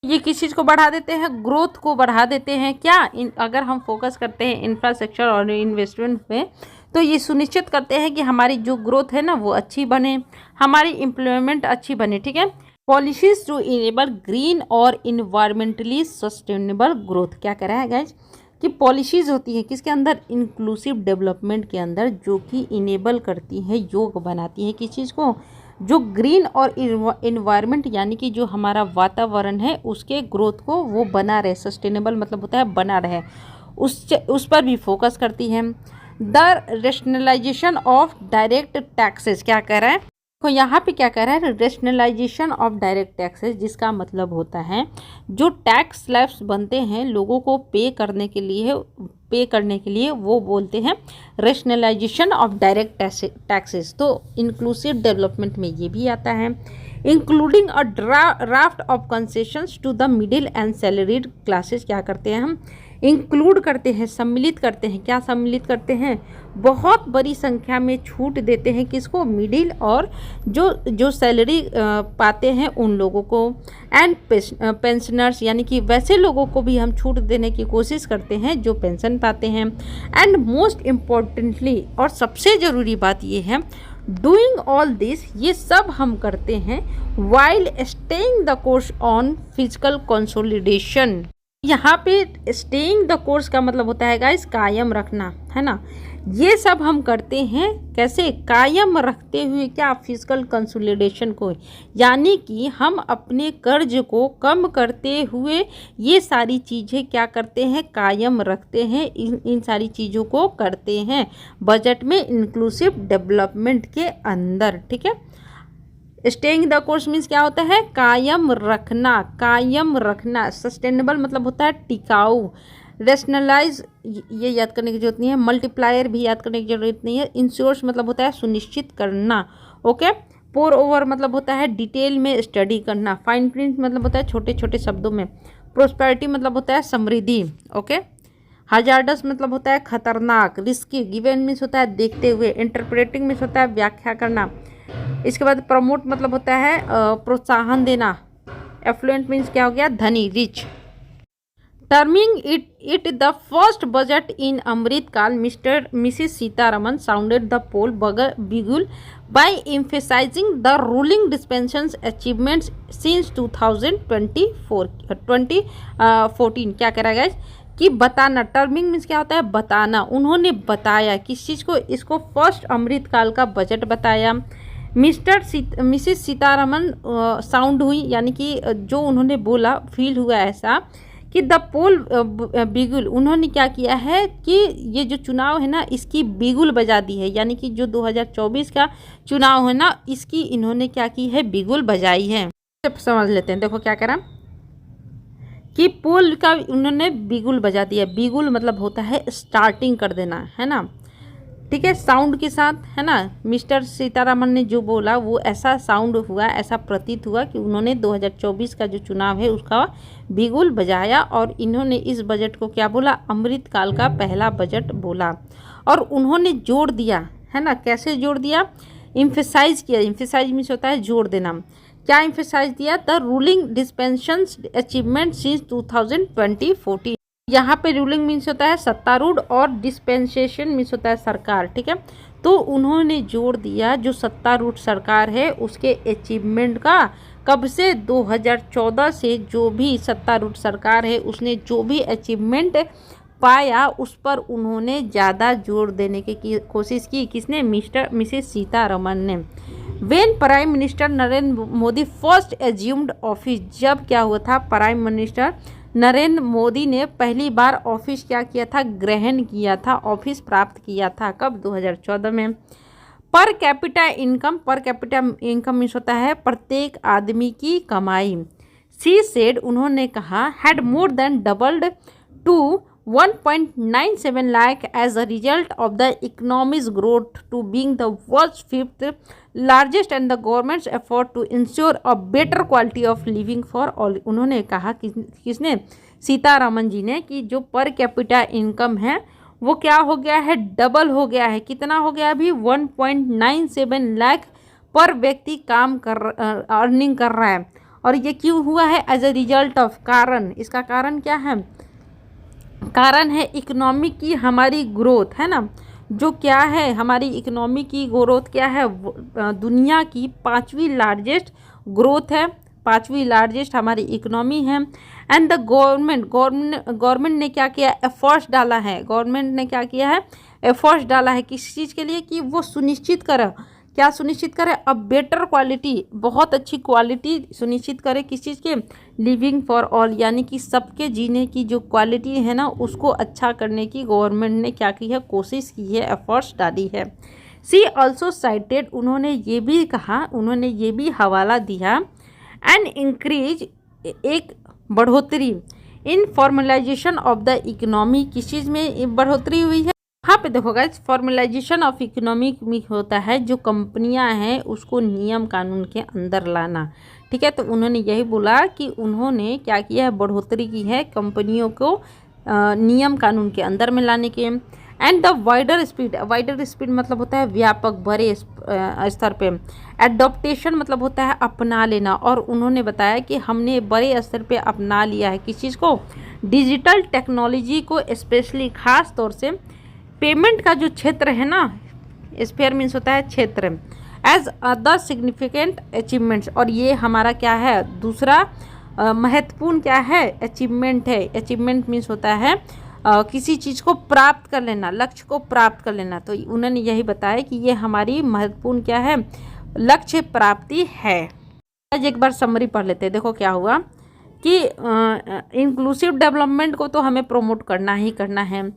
Speaker 1: ये किस चीज़ को बढ़ा देते हैं, ग्रोथ को बढ़ा देते हैं। क्या अगर हम फोकस करते हैं इंफ्रास्ट्रक्चर और इन्वेस्टमेंट पे तो ये सुनिश्चित करते हैं कि हमारी जो ग्रोथ है ना वो अच्छी बने, हमारी एम्प्लॉयमेंट अच्छी बने, ठीक है। पॉलिसीज टू इनेबल ग्रीन और इन्वायरमेंटली सस्टेनेबल ग्रोथ। क्या कह रहा है गाइज कि पॉलिसीज़ होती है किसके अंदर, इंक्लूसिव डेवलपमेंट के अंदर, जो कि इनेबल करती है, योग बनाती है किस चीज़ को, जो ग्रीन और इन्वायरमेंट यानी कि जो हमारा वातावरण है उसके ग्रोथ को वो बना रहे, सस्टेनेबल मतलब होता है बना रहे, उस पर भी फोकस करती है। The rationalisation of direct taxes. क्या कह रहा है, तो यहाँ पे क्या कह रहा है, रेशनलाइजेशन ऑफ डायरेक्ट टैक्सेस, जिसका मतलब होता है जो टैक्स स्लैब्स बनते हैं लोगों को पे करने के लिए वो बोलते हैं रेशनलाइजेशन ऑफ डायरेक्ट टैक्सेस। तो इंक्लूसिव डेवलपमेंट में ये भी आता है, including a draft of concessions to the middle and salaried classes. क्या करते हैं हम, इंक्लूड करते हैं, सम्मिलित करते हैं। क्या सम्मिलित करते हैं, बहुत बड़ी संख्या में छूट देते हैं किसको, मिडिल और जो सैलरी पाते हैं उन लोगों को, एंड पेंशनर्स यानी कि वैसे लोगों को भी हम छूट देने की कोशिश करते हैं जो पेंशन पाते हैं। एंड मोस्ट इम्पॉर्टेंटली, और सबसे ज़रूरी बात ये है, डूइंग ऑल दिस, ये सब हम करते हैं while staying the course on physical consolidation. यहाँ पे स्टेइंग द कोर्स का मतलब होता है गाइस कायम रखना, है ना। ये सब हम करते हैं कैसे, कायम रखते हुए क्या, फिजिकल कंसोलिडेशन को, यानी कि हम अपने कर्ज को कम करते हुए ये सारी चीज़ें क्या करते हैं, कायम रखते हैं, इन सारी चीज़ों को करते हैं बजट में इंक्लूसिव डेवलपमेंट के अंदर, ठीक है। स्टेइंग द कोर्स मीन्स क्या होता है, कायम रखना, कायम रखना। सस्टेनेबल मतलब होता है टिकाऊ। रेशनलाइज ये याद करने की जरूरत नहीं है, मल्टीप्लायर भी याद करने की जरूरत नहीं है। इंश्योर्स मतलब होता है सुनिश्चित करना, ओके। पोर ओवर मतलब होता है डिटेल में स्टडी करना। फाइन प्रिंट मतलब होता है छोटे छोटे शब्दों में। प्रोस्पेरिटी मतलब होता है समृद्धि, ओके। हजार्डस मतलब होता है खतरनाक। रिस्की, गिवन मीन्स होता है देखते हुए। इंटरप्रेटिंग मीन्स होता है व्याख्या करना। इसके बाद प्रमोट मतलब होता है प्रोत्साहन देना। एफ्लुएंट मीन्स क्या हो गया, धनी, rich. Terming it the first budget in Amrit Kaal, Mrs Sitharaman sounded the poll bugle by emphasising the ruling dispensation's achievements since 2014। क्या कह रहा है गाइस कि बताना, टर्मिंग मीन्स क्या होता है, बताना। उन्होंने बताया किस चीज़ को, इसको फर्स्ट अमृत काल का बजट बताया। मिसिस सीतारमन साउंड हुई, यानी कि जो उन्होंने बोला, फील हुआ ऐसा कि द पोल बिगुल, उन्होंने क्या किया है कि ये जो चुनाव है ना इसकी बिगुल बजा दी है, यानी कि जो 2024 का चुनाव है ना इसकी इन्होंने क्या की है, बिगुल बजाई है। समझ लेते हैं, देखो क्या करा कि पोल का उन्होंने बिगुल बजा दिया। बिगुल मतलब होता है स्टार्टिंग कर देना, है ना, ठीक है, साउंड के साथ, है ना। मिस्टर सीतारमन ने जो बोला वो ऐसा साउंड हुआ, ऐसा प्रतीत हुआ कि उन्होंने 2024 का जो चुनाव है उसका बिगुल बजाया, और इन्होंने इस बजट को क्या बोला, अमृतकाल का पहला बजट बोला। और उन्होंने जोड़ दिया, है ना, कैसे जोड़ दिया, इम्फेसाइज किया। इम्फेसाइज मीन्स होता है जोड़ देना। क्या इम्फेसाइज दिया, द रूलिंग डिस्पेंशंस अचीवमेंट सिंस 2014। यहाँ पे रूलिंग मीन्स होता है सत्तारूढ़ और डिस्पेंसेशन मीन्स होता है सरकार, ठीक है। तो उन्होंने जोड़ दिया जो सत्तारूढ़ सरकार है उसके अचीवमेंट का, कब से, 2014 से। जो भी सत्तारूढ़ सरकार है उसने जो भी अचीवमेंट पाया उस पर उन्होंने ज़्यादा जोर देने की कोशिश की। किसने, मिसेस सीतारमन ने। When prime minister Narendra Modi first assumed office, जब क्या हुआ था, प्राइम मिनिस्टर नरेंद्र मोदी ने पहली बार ऑफिस क्या किया था, ग्रहण किया था, ऑफिस प्राप्त किया था, कब, 2014 में। पर कैपिटा इनकम मीन्स होता है प्रत्येक आदमी की कमाई। सी सेड, उन्होंने कहा, had more than doubled to 1.97 lakh as a result of the economic growth to being the world's fifth largest and the government's effort to ensure a better quality of living for all. उन्होंने कहा, किसने, सीतारमन जी ने, कि जो per capita income है वो क्या हो गया है, डबल हो गया है। कितना हो गया अभी, 1.97 लाख पर व्यक्ति काम अर्निंग कर रहा है। और ये क्यों हुआ है, एज अ रिजल्ट ऑफ, कारण, इसका कारण क्या है, कारण है इकोनॉमी की हमारी ग्रोथ, है ना। जो क्या है, हमारी इकोनॉमी की ग्रोथ क्या है, दुनिया की 5वीं लार्जेस्ट ग्रोथ है, 5वीं लार्जेस्ट हमारी इकोनॉमी है। एंड द गवर्नमेंट ने क्या किया, एफर्ट्स डाला है, गवर्नमेंट ने क्या किया है, एफर्ट्स डाला है किस चीज़ के लिए, कि वो सुनिश्चित करे, क्या सुनिश्चित करे, अब बेटर क्वालिटी, बहुत अच्छी क्वालिटी सुनिश्चित करे, किस चीज़ के, लिविंग फॉर ऑल, यानी कि सबके जीने की जो क्वालिटी है ना उसको अच्छा करने की गवर्नमेंट ने क्या की है, कोशिश की है, एफर्ट्स डाली है। सी ऑल्सो साइटेड, उन्होंने ये भी कहा, उन्होंने ये भी हवाला दिया, एंड इंक्रीज, एक बढ़ोतरी, इन फॉर्मलाइजेशन ऑफ द इकोनॉमी, किस चीज़ में बढ़ोतरी हुई है। यहाँ पे देखो गाइस, फॉर्मलाइजेशन ऑफ इकोनॉमी में होता है जो कंपनियां हैं उसको नियम कानून के अंदर लाना, ठीक है। तो उन्होंने यही बोला कि उन्होंने क्या किया है, बढ़ोतरी की है कंपनियों को नियम कानून के अंदर में लाने के। And the wider speed, wider speed मतलब होता है व्यापक, बड़े स्तर पे। एडॉप्टेशन मतलब होता है अपना लेना, और उन्होंने बताया कि हमने बड़े स्तर पे अपना लिया है किस चीज़ को, डिजिटल टेक्नोलॉजी को, स्पेशली खास तौर से पेमेंट का जो क्षेत्र है ना, स्फीयर मीन्स होता है क्षेत्र, एज अदर सिग्निफिकेंट अचीवमेंट्स, और ये हमारा क्या है, दूसरा महत्वपूर्ण क्या है, अचीवमेंट है। अचीवमेंट मीन्स होता है किसी चीज़ को प्राप्त कर लेना, लक्ष्य को प्राप्त कर लेना। तो उन्होंने यही बताया कि ये हमारी महत्वपूर्ण क्या है, लक्ष्य प्राप्ति है। आज एक बार समरी पढ़ लेते हैं। देखो क्या हुआ कि इंक्लूसिव डेवलपमेंट को तो हमें प्रमोट करना ही करना है,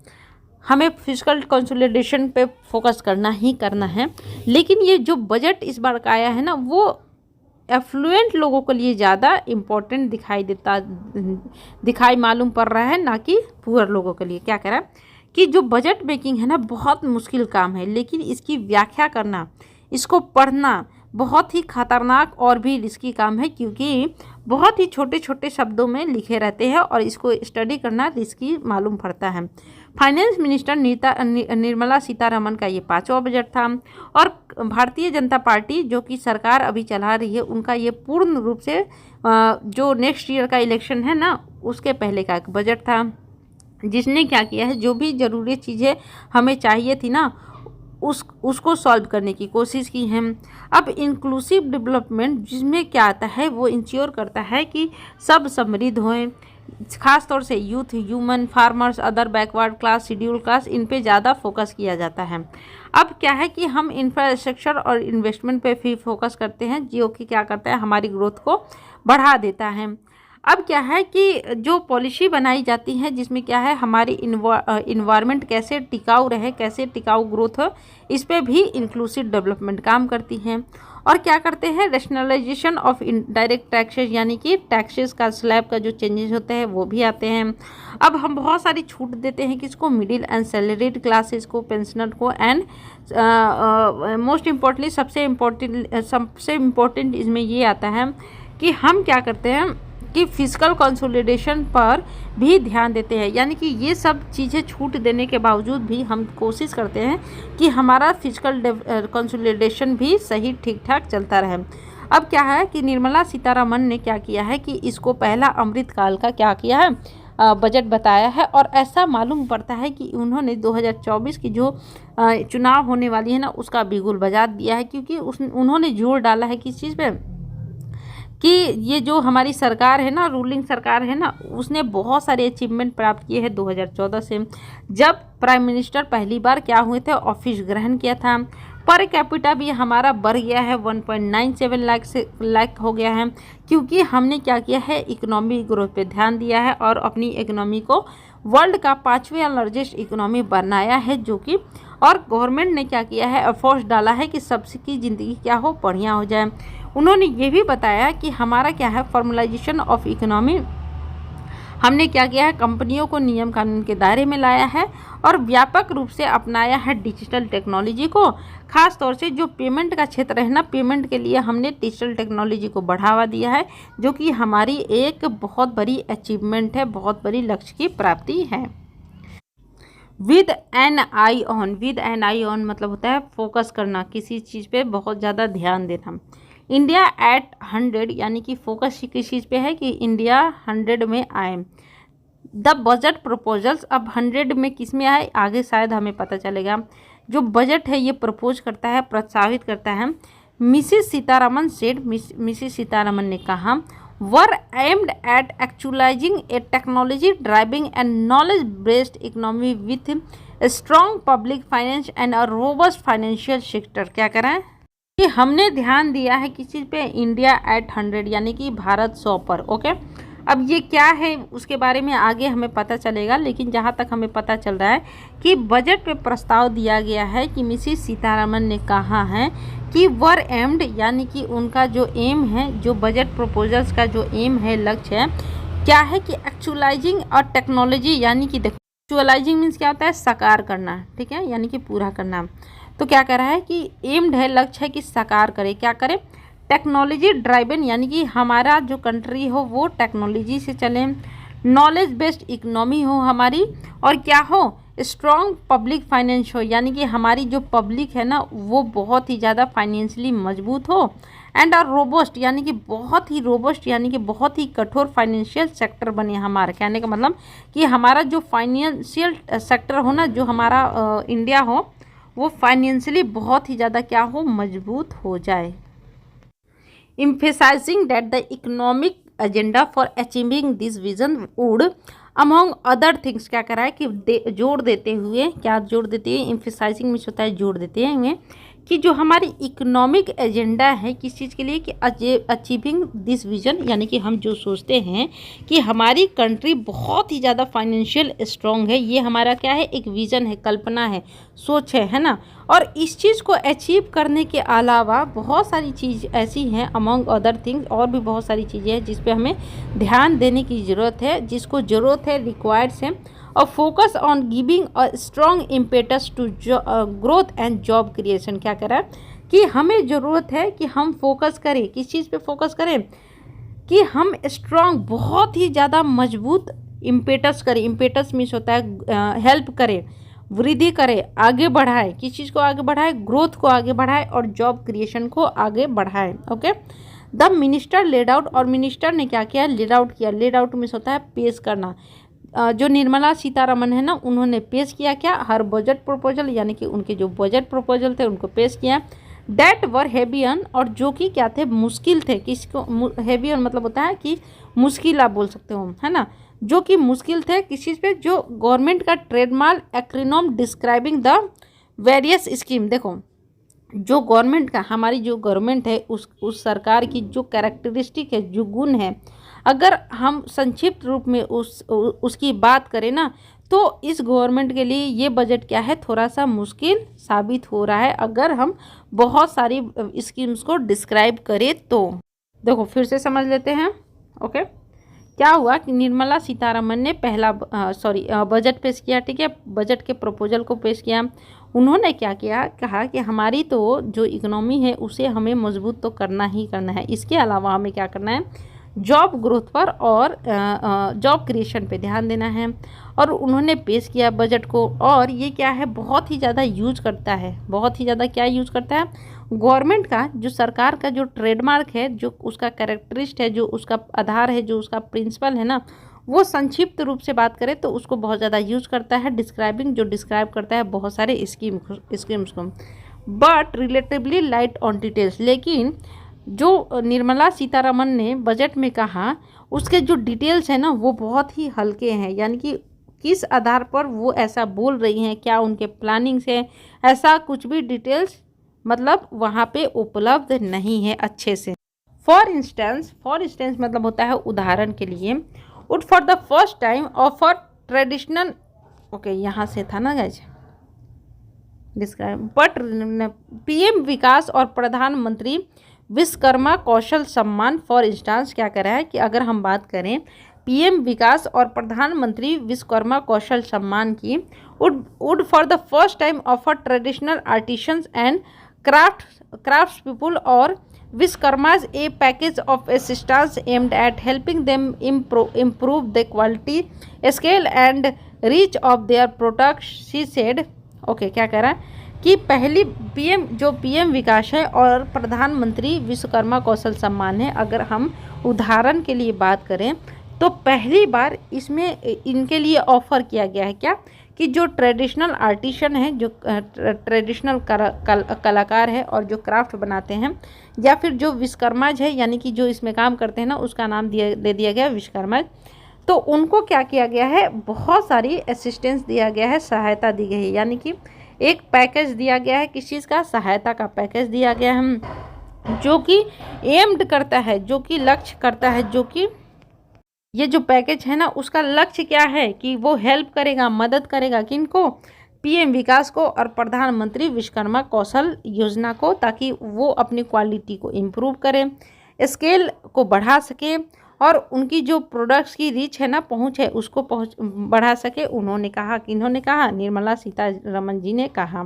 Speaker 1: हमें फिजिकल कंसोलिडेशन पे फोकस करना ही करना है, लेकिन ये जो बजट इस बार का आया है ना, वो एफ्लुएंट लोगों के लिए ज़्यादा इम्पोर्टेंट दिखाई मालूम पड़ रहा है, ना कि पुअर लोगों के लिए। क्या कह रहा है कि जो बजट मेकिंग है ना, बहुत मुश्किल काम है, लेकिन इसकी व्याख्या करना, इसको पढ़ना बहुत ही खतरनाक और भी रिस्की काम है, क्योंकि बहुत ही छोटे छोटे शब्दों में लिखे रहते हैं और इसको स्टडी करना रिस्की मालूम पड़ता है। फाइनेंस मिनिस्टर निर्मला सीतारमण का ये 5वां बजट था, और भारतीय जनता पार्टी जो कि सरकार अभी चला रही है, उनका ये पूर्ण रूप से जो नेक्स्ट ईयर का इलेक्शन है ना, उसके पहले का एक बजट था, जिसने क्या किया है, जो भी ज़रूरी चीज़ें हमें चाहिए थी ना, उसको सॉल्व करने की कोशिश की है। अब इंक्लूसिव डेवलपमेंट जिसमें क्या आता है, वो इंश्योर करता है कि सब समृद्ध हों, खास तौर से youth, human, farmers, other backward class, scheduled class, इन पे ज़्यादा फोकस किया जाता है। अब क्या है कि हम इंफ्रास्ट्रक्चर और इन्वेस्टमेंट पे भी फोकस करते हैं, जो कि क्या करता है, हमारी ग्रोथ को बढ़ा देता है। अब क्या है कि जो पॉलिसी बनाई जाती है, जिसमें क्या है, हमारी इन्वायरमेंट कैसे टिकाऊ रहे, कैसे टिकाऊ ग्रोथ हो, इस पे भी इंक्लूसिव डेवलपमेंट काम करती हैं। और क्या करते हैं, रैशनलाइजेशन ऑफ इनडायरेक्ट टैक्सेस, यानी कि टैक्सेस का स्लैब का जो चेंजेस होते हैं वो भी आते हैं। अब हम बहुत सारी छूट देते हैं किसको, मिडिल एंड सैलरीड क्लासेस को, पेंशनर को, एंड मोस्ट इम्पोर्टेंटली सबसे इम्पोर्टेंट इसमें ये आता है कि हम क्या करते हैं कि फिजिकल कंसोलिडेशन पर भी ध्यान देते हैं, यानी कि ये सब चीज़ें छूट देने के बावजूद भी हम कोशिश करते हैं कि हमारा फिजिकल कंसोलिडेशन भी सही ठीक ठाक चलता रहे। अब क्या है कि निर्मला सीतारमण ने क्या किया है कि इसको पहला अमृतकाल का क्या किया है, बजट बताया है, और ऐसा मालूम पड़ता है कि उन्होंने 2024 की जो चुनाव होने वाली है ना, उसका बिगुल बजा दिया है, क्योंकि उन्होंने जोर डाला है किस चीज़ पे, कि ये जो हमारी सरकार है ना, रूलिंग सरकार है ना, उसने बहुत सारे अचीवमेंट प्राप्त किए हैं 2014 से, जब प्राइम मिनिस्टर पहली बार क्या हुए थे, ऑफिस ग्रहण किया था। पर कैपिटा भी हमारा बढ़ गया है, 1.97 लाख हो गया है, क्योंकि हमने क्या किया है, इकोनॉमी ग्रोथ पे ध्यान दिया है और अपनी इकोनॉमी को वर्ल्ड का 5वां लार्जेस्ट इकोनॉमी बनाया है, जो कि, और गवर्नमेंट ने क्या किया है, एफर्ट्स डाला है कि सबकी ज़िंदगी क्या हो, बढ़िया हो जाए। उन्होंने ये भी बताया कि हमारा क्या है, फॉर्मलाइजेशन ऑफ इकोनॉमी, हमने क्या किया है, कंपनियों को नियम कानून के दायरे में लाया है और व्यापक रूप से अपनाया है डिजिटल टेक्नोलॉजी को। खास तौर से जो पेमेंट का क्षेत्र है ना, पेमेंट के लिए हमने डिजिटल टेक्नोलॉजी को बढ़ावा दिया है, जो कि हमारी एक बहुत बड़ी अचीवमेंट है, बहुत बड़ी लक्ष्य की प्राप्ति है। With an eye on, with an eye on मतलब होता है फोकस करना, किसी चीज़ पे बहुत ज़्यादा ध्यान देना। इंडिया एट 100, यानी कि फोकस किस चीज़ पे है कि इंडिया 100 में आए। द बजट प्रपोजल्स, अब 100 में किस में आए, आगे शायद हमें पता चलेगा। जो बजट है ये प्रपोज करता है, प्रोत्साहित करता है। Mrs Sitharaman said, Mrs Sitharaman ने कहा, were aimed at actualising a technology driving and knowledge based economy with strong public finance and a robust financial sector. क्या करें कि हमने ध्यान दिया है किस चीज़ पे, इंडिया एट 100, यानी कि भारत 100 पर। ओके, अब ये क्या है उसके बारे में आगे हमें पता चलेगा, लेकिन जहाँ तक हमें पता चल रहा है कि बजट में प्रस्ताव दिया गया है कि मिसेस सीतारमन ने कहा है कि वर एम्ड, यानी कि उनका जो एम है, जो बजट प्रपोजल्स का जो एम है, लक्ष्य है, क्या है कि एक्चुअलाइजिंग और टेक्नोलॉजी, यानी कि देखो एक्चुअलाइजिंग मीन्स क्या होता है, साकार करना, ठीक है, यानी कि पूरा करना। तो क्या कह रहा है कि एम्ड है, लक्ष्य है कि साकार करे, क्या करे, टेक्नोलॉजी ड्राइवन, यानी कि हमारा जो कंट्री हो वो टेक्नोलॉजी से चले, नॉलेज बेस्ड इकोनॉमी हो हमारी, और क्या हो, स्ट्रॉन्ग पब्लिक फाइनेंस हो, यानी कि हमारी जो पब्लिक है ना वो बहुत ही ज़्यादा फाइनेंशियली मजबूत हो, एंड आर रोबस्ट, यानी कि बहुत ही रोबस्ट, यानी कि बहुत ही कठोर फाइनेंशियल सेक्टर बने हमारा। कहने का मतलब कि हमारा जो फाइनेंशियल सेक्टर हो ना, जो हमारा इंडिया हो, वो फाइनेंशियली बहुत ही ज़्यादा क्या हो, मजबूत हो जाए। emphasizing that the economic agenda for achieving this vision would among other things, क्या कर रहा है कि जोड़ देते हुए, क्या जोड़ देते हैं, emphasizing में होता है जोड़ देते हैं हमें, कि जो हमारी इकोनॉमिक एजेंडा है किस चीज़ के लिए, कि अचीविंग दिस विजन, यानी कि हम जो सोचते हैं कि हमारी कंट्री बहुत ही ज़्यादा फाइनेंशियल स्ट्रॉन्ग है, ये हमारा क्या है, एक विज़न है, कल्पना है, सोच है ना। और इस चीज़ को अचीव करने के अलावा बहुत सारी चीज़ ऐसी हैं, अमंग अदर थिंग्स, और भी बहुत सारी चीज़ें हैं जिस पे हमें ध्यान देने की ज़रूरत है, जिसको ज़रूरत है, रिक्वायर्ड्स है, और focus on giving a strong impetus to growth and job creation. क्या कह रहा है कि हमें ज़रूरत है कि हम फोकस करें, किस चीज़ पे फोकस करें, कि हम स्ट्रॉन्ग, बहुत ही ज़्यादा मजबूत इम्पेटस करें, इम्पेटस मीन्स होता है हेल्प करें, वृद्धि करे, आगे बढ़ाए, किस चीज़ को आगे बढ़ाए, ग्रोथ को आगे बढ़ाए, और जॉब क्रिएशन को आगे बढ़ाए। Okay, the minister laid out, और मिनिस्टर ने क्या किया, लेड आउट किया, लेड आउट मीन्स होता है पेश करना। जो निर्मला सीतारमन है ना, उन्होंने पेश किया क्या, हर बजट प्रपोजल, यानी कि उनके जो बजट प्रपोजल थे उनको पेश किया, दैट वर हेवियन, और जो कि क्या थे, मुश्किल थे। किसको हेवियन मतलब होता है कि मुश्किल, आप बोल सकते हो, है ना, जो कि मुश्किल थे किस चीज़ पे, जो गवर्नमेंट का trademark acronym describing the various scheme. देखो जो गवर्नमेंट का, हमारी जो गवर्नमेंट है उस सरकार की जो कैरेक्टरिस्टिक है, जो गुण है, अगर हम संक्षिप्त रूप में उसकी बात करें ना, तो इस गवर्नमेंट के लिए ये बजट क्या है, थोड़ा सा मुश्किल साबित हो रहा है, अगर हम बहुत सारी स्कीम्स को डिस्क्राइब करें तो। देखो फिर से समझ लेते हैं। ओके, क्या हुआ कि निर्मला सीतारमन ने पहला बजट पेश किया, ठीक है, बजट के प्रपोजल को पेश किया। उन्होंने क्या किया, कहा कि हमारी तो जो इकोनॉमी है उसे हमें मजबूत तो करना ही करना है, इसके अलावा हमें क्या करना है, जॉब ग्रोथ पर और जॉब क्रिएशन पे ध्यान देना है। और उन्होंने पेश किया बजट को, और ये क्या है, बहुत ही ज़्यादा यूज करता है, बहुत ही ज़्यादा क्या यूज करता है, गवर्नमेंट का जो सरकार का जो ट्रेडमार्क है, जो उसका कैरेक्टरिस्ट है, जो उसका आधार है, जो उसका प्रिंसिपल है ना, वो संक्षिप्त रूप से बात करें तो उसको बहुत ज़्यादा यूज करता है, डिस्क्राइबिंग, जो डिस्क्राइब करता है बहुत सारे स्कीम्स को, but relatively light on details. लेकिन जो निर्मला सीतारमन ने बजट में कहा, उसके जो डिटेल्स हैं ना वो बहुत ही हल्के हैं, यानी कि किस आधार पर वो ऐसा बोल रही हैं, क्या उनके प्लानिंग से, ऐसा कुछ भी डिटेल्स मतलब वहाँ पे उपलब्ध नहीं है अच्छे से। फॉर इंस्टेंस मतलब होता है उदाहरण के लिए, would for the first time offer traditional, okay यहाँ से था ना गाइज, डिस्क्राइब, बट पीएम विकास और प्रधानमंत्री विश्वकर्मा कौशल सम्मान फॉर इंस्टांस, क्या कह रहा है कि अगर हम बात करें पीएम विकास और प्रधानमंत्री विश्वकर्मा कौशल सम्मान की, would for the first time offer traditional artisans and craftspeople और Vishwakarmas a package of assistance aimed at helping them improve the quality, scale and reach of their products, she said. Okay, क्या कह रहा है कि पहली PM विकास है और प्रधानमंत्री विश्वकर्मा कौशल सम्मान है, अगर हम उदाहरण के लिए बात करें तो पहली बार इसमें इनके लिए ऑफर किया गया है क्या, कि जो ट्रेडिशनल आर्टिशन है, जो ट्रेडिशनल कलाकार है और जो क्राफ्ट बनाते हैं, या फिर जो विश्वकर्माज है, यानी कि जो इसमें काम करते हैं ना, उसका नाम दे दिया गया विश्वकर्माज, तो उनको क्या किया गया है, बहुत सारी असिस्टेंस दिया गया है, सहायता दी गई है, यानी कि एक पैकेज दिया गया है, किस चीज़ का, सहायता का पैकेज दिया गया है, जो कि एम्ड करता है, जो कि लक्ष्य करता है, जो कि ये जो पैकेज है ना उसका लक्ष्य क्या है कि वो हेल्प करेगा, मदद करेगा किनको, पीएम विकास को और प्रधानमंत्री विश्वकर्मा कौशल योजना को, ताकि वो अपनी क्वालिटी को इम्प्रूव करें, स्केल को बढ़ा सके और उनकी जो प्रोडक्ट्स की रीच है ना, पहुंच है, उसको बढ़ा सके। उन्होंने कहा कि इन्होंने कहा, निर्मला सीतारमण जी ने कहा।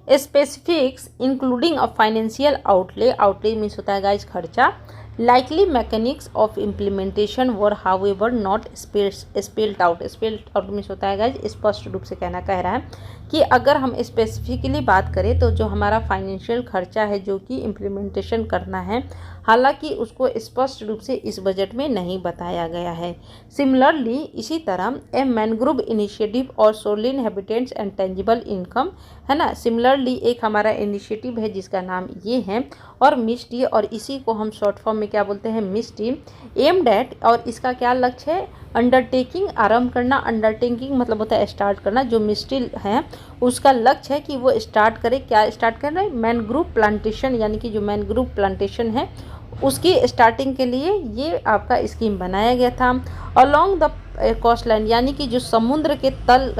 Speaker 1: Specifics including a financial outlay means होता है गाइज खर्चा, likely mechanics of implementation were however not spelled out means होता है गाइज स्पष्ट रूप से कह रहा है कि अगर हम स्पेसिफिकली बात करें तो जो हमारा फाइनेंशियल खर्चा है जो कि इम्प्लीमेंटेशन करना है, हालांकि उसको स्पष्ट रूप से इस बजट में नहीं बताया गया है। सिमिलरली इसी तरह ए मैनग्रोव इनिशिएटिव और सोलिन हैबिटेट्स एंड टेंजिबल इनकम है ना, सिमिलरली एक हमारा इनिशिएटिव है जिसका नाम ये है, और मिस्टी, और इसी को हम शॉर्ट फॉर्म में क्या बोलते हैं, मिस्टी, एम्ड एट, और इसका क्या लक्ष्य है, अंडरटेकिंग, आरंभ करना, अंडरटेकिंग मतलब होता है स्टार्ट करना, जो मिस्टी है उसका लक्ष्य है कि वो स्टार्ट करे, क्या स्टार्ट कर रहे हैं, मैनग्रोव प्लांटेशन, यानी कि जो मैनग्रोव प्लांटेशन है उसकी स्टार्टिंग के लिए ये आपका स्कीम बनाया गया था। अलोंग द कोस्ट लाइन, यानी कि जो समुद्र के तल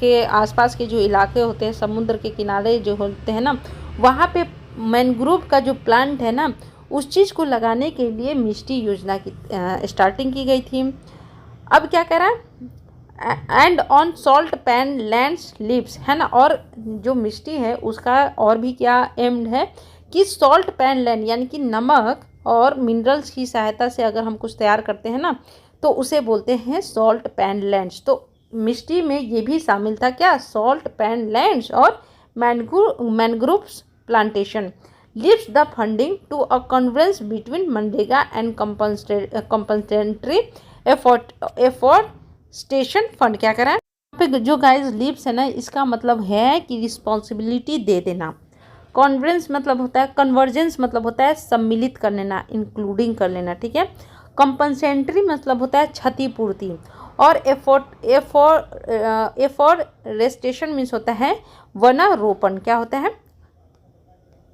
Speaker 1: के आसपास के जो इलाके होते हैं, समुद्र के किनारे जो होते हैं ना, वहाँ पे मैनग्रोव का जो प्लांट है ना, उस चीज़ को लगाने के लिए मिस्टी योजना की स्टार्टिंग की गई थी। अब क्या कह रहा है, and on salt pan lands lips है ना, और जो मिस्टी है उसका और भी क्या एम्ड है कि सॉल्ट पैन लैंड, यानी कि नमक और मिनरल्स की सहायता से अगर हम कुछ तैयार करते हैं ना तो उसे बोलते हैं सॉल्ट पैन लैंड्स। तो मिस्टी में ये भी शामिल था क्या, सॉल्ट पैन लैंड्स और mangroves plantation. Leaves the funding to a convergence between मनरेगा एंड कंपनसेटरी एफोरेस्टेशन फंड। क्या करें यहाँ पे जो गाइस लीव्स है ना, इसका मतलब है कि रिस्पॉन्सिबिलिटी दे देना, कॉन्वर्जेंस मतलब होता है, कन्वर्जेंस मतलब होता है सम्मिलित कर लेना, इंक्लूडिंग कर लेना, ठीक है। कंपनसेटरी मतलब होता है क्षतिपूर्ति, और एफोरेस्टेशन मीन्स होता है वनारोपण। क्या होता है,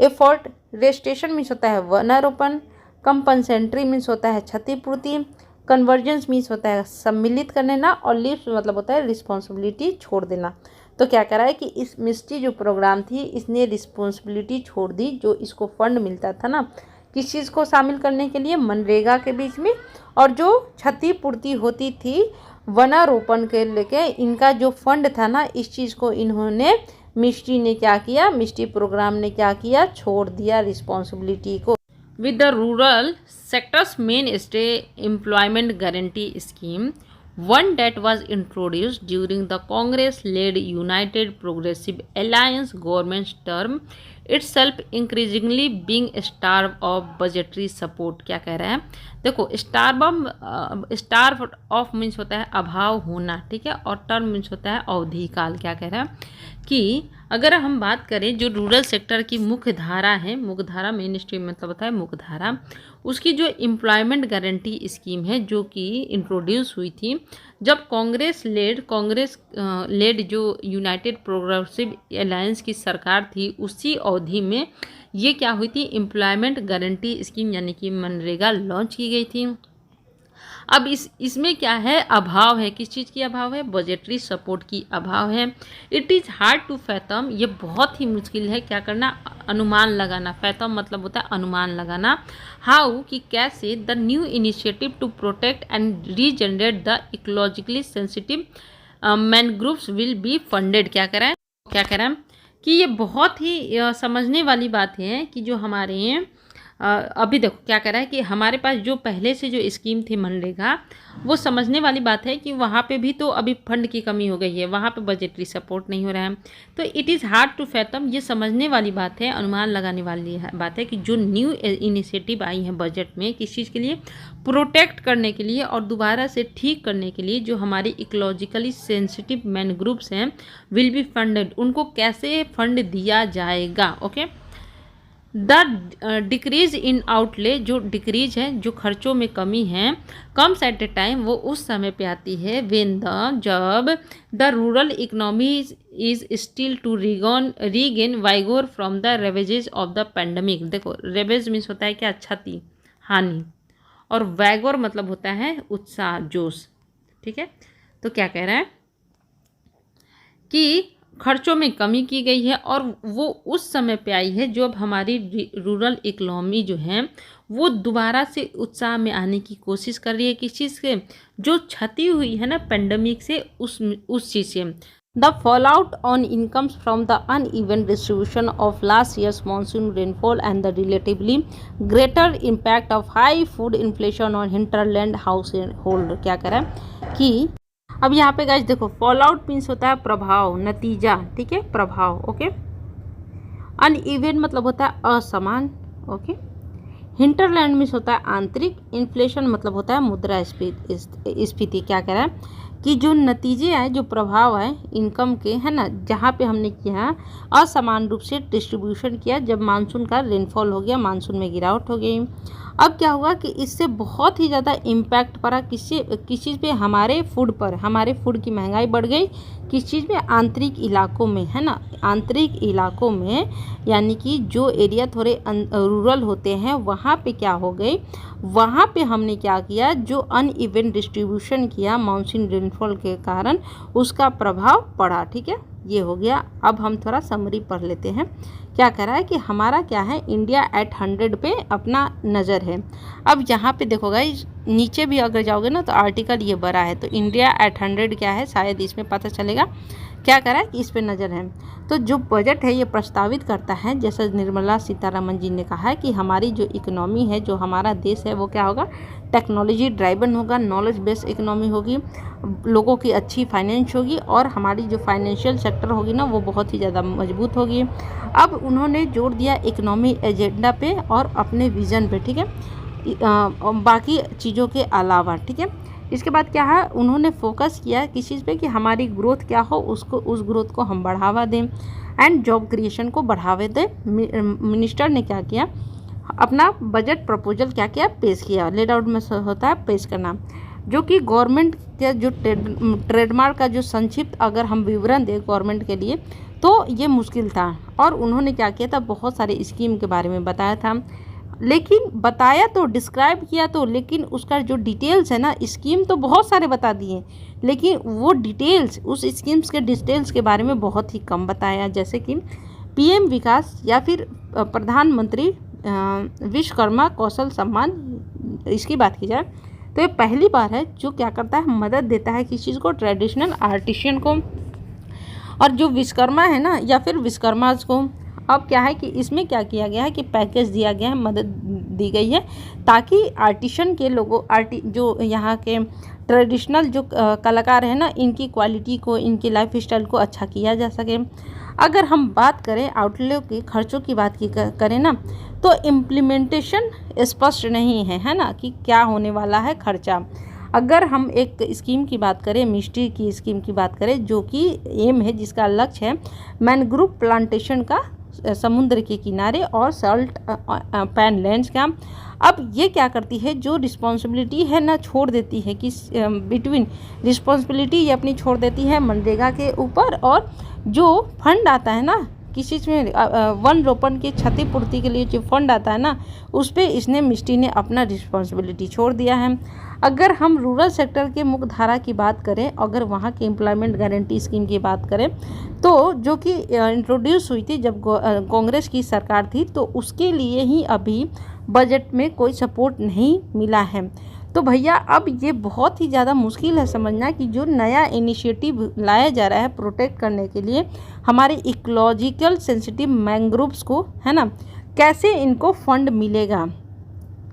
Speaker 1: एफोरेस्टेशन मीन्स होता है वनारोपण, कंपनसेटरी मीन्स होता है क्षतिपूर्ति, कन्वर्जेंस मीन्स होता है सम्मिलित कर लेना, और लीव्स मतलब होता है रिस्पॉन्सिबिलिटी छोड़ देना। तो क्या कह रहा है कि इस मिस्टी जो प्रोग्राम थी इसने रिस्पॉन्सिबिलिटी छोड़ दी, जो इसको फंड मिलता था ना किस चीज़ को शामिल करने के लिए, मनरेगा के बीच में, और जो क्षतिपूर्ति होती थी वनारोपण के लेके, इनका जो फंड था ना, इस चीज़ को इन्होंने मिस्टी ने क्या किया, मिस्टी प्रोग्राम ने क्या किया, छोड़ दिया रिस्पॉन्सिबिलिटी को। With the rural sectors main stay employment guarantee scheme, one that was introduced during the Congress-led United Progressive Alliance government's term, itself increasingly being starved of budgetary support। क्या कह रहा है, देखो स्टार्व ऑफ मीन्स होता है अभाव होना, ठीक है, और टर्म मीन्स होता है अवधि काल। क्या कह रहा है कि अगर हम बात करें जो रूरल सेक्टर की मुख्य धारा है, मुख्य धारा मेन स्ट्रीम मतलब होता है मुख्य धारा, उसकी जो एम्प्लॉयमेंट गारंटी स्कीम है जो कि इंट्रोड्यूस हुई थी जब कांग्रेस लेड जो यूनाइटेड प्रोग्रेसिव अलायंस की सरकार थी, उसी अवधि में ये क्या हुई थी, एम्प्लॉयमेंट गारंटी स्कीम यानी कि मनरेगा लॉन्च की गई थी। अब इसमें क्या है, अभाव है, किस चीज़ की अभाव है, बजटरी सपोर्ट की अभाव है। It is hard to fathom, ये बहुत ही मुश्किल है क्या करना, अनुमान लगाना, फैथम मतलब होता है अनुमान लगाना, हाउ कि कैसे the new initiative to protect and regenerate the ecologically sensitive mangroves will be funded. क्या करें कि ये बहुत ही समझने वाली बात है कि जो हमारे अभी देखो क्या कर रहा है कि हमारे पास जो पहले से जो स्कीम थी मनरेगा, वो समझने वाली बात है कि वहाँ पे भी तो अभी फंड की कमी हो गई है, वहाँ पे बजटरी सपोर्ट नहीं हो रहा है। तो it is hard to fathom, ये समझने वाली बात है, अनुमान लगाने वाली बात है कि जो न्यू इनिशिएटिव आई है बजट में, किस चीज़ के लिए, प्रोटेक्ट करने के लिए और दोबारा से ठीक करने के लिए जो हमारी इकोलॉजिकली सेंसिटिव मैनग्रोव्स हैं विल बी फंडेड, उनको कैसे फंड दिया जाएगा। Okay, the decrease in outlay, जो डिक्रीज है, जो खर्चों में कमी है, कम्स एट ए टाइम, वो उस समय पे आती है व्हेन जब the rural economy is still to regain vigour from the ravages of the pandemic. देखो रेवेज मीन्स होता है क्या, क्षति, हानि, और वैगोर मतलब होता है उत्साह, जोश। ठीक है, तो क्या कह रहा है कि खर्चों में कमी की गई है और वो उस समय पे आई है जब हमारी रूरल इकोनॉमी जो है वो दोबारा से उत्साह में आने की कोशिश कर रही है। किस चीज़ से? जो क्षति हुई है ना पेंडेमिक से, उस चीज़ से। The fall out on incomes from the uneven distribution of last years monsoon rainfall and the relatively greater impact of high food inflation on hinterland house hold. क्या करें कि अब यहाँ पे गाइस देखो, फॉल आउट मीन्स होता है प्रभाव, नतीजा। ठीक है, प्रभाव। ओके, अनइवन मतलब होता है असमान। ओके, हिंटरलैंड मीन्स होता है आंतरिक, इन्फ्लेशन मतलब होता है मुद्रास्फीति। क्या कह रहा है कि जो नतीजे आए, जो प्रभाव है इनकम के, है ना, जहाँ पे हमने किया असमान रूप से डिस्ट्रीब्यूशन किया, जब मानसून का रेनफॉल हो गया, मानसून में गिरावट हो गई। अब क्या हुआ कि इससे बहुत ही ज़्यादा इम्पैक्ट पड़ा किस चीज़ पे? हमारे फूड पर। हमारे फूड की महंगाई बढ़ गई। किस चीज़ में? आंतरिक इलाकों में, है ना, आंतरिक इलाकों में, यानी कि जो एरिया थोड़े रूरल होते हैं वहाँ पे क्या हो गई, वहाँ पे हमने क्या किया, जो अनइवन डिस्ट्रीब्यूशन किया मानसून रेनफॉल के कारण, उसका प्रभाव पड़ा। ठीक है, ये हो गया। अब हम थोड़ा समरी पढ़ लेते हैं। क्या कह रहा है कि हमारा क्या है, इंडिया एट 100 पे अपना नज़र है। अब यहाँ पे देखो गाइस, नीचे भी अगर जाओगे ना तो आर्टिकल ये बड़ा है, तो इंडिया एट 100 क्या है, शायद इसमें पता चलेगा। क्या कह रहा है कि इस पे नज़र है। तो जो बजट है ये प्रस्तावित करता है, जैसा निर्मला सीतारमण जी ने कहा है कि हमारी जो इकोनॉमी है, जो हमारा देश है, वो क्या होगा, टेक्नोलॉजी ड्राइवन होगा, नॉलेज बेस्ड इकोनॉमी होगी, लोगों की अच्छी फाइनेंस होगी और हमारी जो फाइनेंशियल सेक्टर होगी ना वो बहुत ही ज़्यादा मजबूत होगी। अब उन्होंने जोर दिया इकोनॉमी एजेंडा पे और अपने विज़न पे। ठीक है, बाकी चीज़ों के अलावा। ठीक है, इसके बाद क्या है, उन्होंने फोकस किया किस चीज़ पे कि हमारी ग्रोथ क्या हो, उस ग्रोथ को हम बढ़ावा दें एंड जॉब क्रिएशन को बढ़ावे दें। मिनिस्टर ने क्या किया, अपना बजट प्रपोजल क्या किया, पेश किया। लेड आउट में होता है पेश करना, जो कि गवर्नमेंट के जो ट्रेडमार्क का जो संक्षिप्त अगर हम विवरण दें गवर्नमेंट के लिए तो ये मुश्किल था। और उन्होंने क्या किया था, बहुत सारे स्कीम के बारे में बताया था, लेकिन बताया तो, डिस्क्राइब किया तो, लेकिन उसका जो डिटेल्स है ना, स्कीम तो बहुत सारे बता दिए, लेकिन वो डिटेल्स, उस स्कीम्स के डिटेल्स के बारे में बहुत ही कम बताया। जैसे कि पीएम विकास या फिर प्रधानमंत्री विश्वकर्मा कौशल सम्मान, इसकी बात की जाए तो ये पहली बार है जो क्या करता है, मदद देता है किस चीज़ को, ट्रेडिशनल आर्टिशियन को और जो विश्वकर्मा है ना, या फिर विश्वकर्माज को। अब क्या है कि इसमें क्या किया गया है कि पैकेज दिया गया है, मदद दी गई है, ताकि आर्टिशन के लोगों, जो यहाँ के ट्रेडिशनल जो कलाकार हैं ना, इनकी क्वालिटी को, इनकी लाइफ स्टाइल को अच्छा किया जा सके। अगर हम बात करें आउटले के खर्चों की बात करें ना, तो इम्प्लीमेंटेशन स्पष्ट नहीं है ना, कि क्या होने वाला है खर्चा। अगर हम एक स्कीम की बात करें, मिस्ट्री की स्कीम की बात करें, जो कि एम है, जिसका लक्ष्य है मैनग्रोव प्लांटेशन का समुद्र के किनारे और सॉल्ट पैन लैंड्स का। अब ये क्या करती है, जो रिस्पॉन्सिबिलिटी है ना, छोड़ देती है कि बिटवीन रिस्पॉन्सिबिलिटी ये अपनी छोड़ देती है मनरेगा के ऊपर, और जो फंड आता है ना किसी चीज़ में वन रोपण की क्षतिपूर्ति के लिए जो फंड आता है ना, उस पर इसने मिस्ट्री ने अपना रिस्पॉन्सिबिलिटी छोड़ दिया है। अगर हम रूरल सेक्टर के मुख्य धारा की बात करें, अगर वहाँ की एम्प्लॉयमेंट गारंटी स्कीम की बात करें, तो जो कि इंट्रोड्यूस हुई थी जब कांग्रेस की सरकार थी, तो उसके लिए ही अभी बजट में कोई सपोर्ट नहीं मिला है। तो भैया अब ये बहुत ही ज़्यादा मुश्किल है समझना कि जो नया इनिशिएटिव लाया जा रहा है प्रोटेक्ट करने के लिए हमारे इकोलॉजिकल सेंसिटिव मैंग्रोव्स को, है ना, कैसे इनको फंड मिलेगा।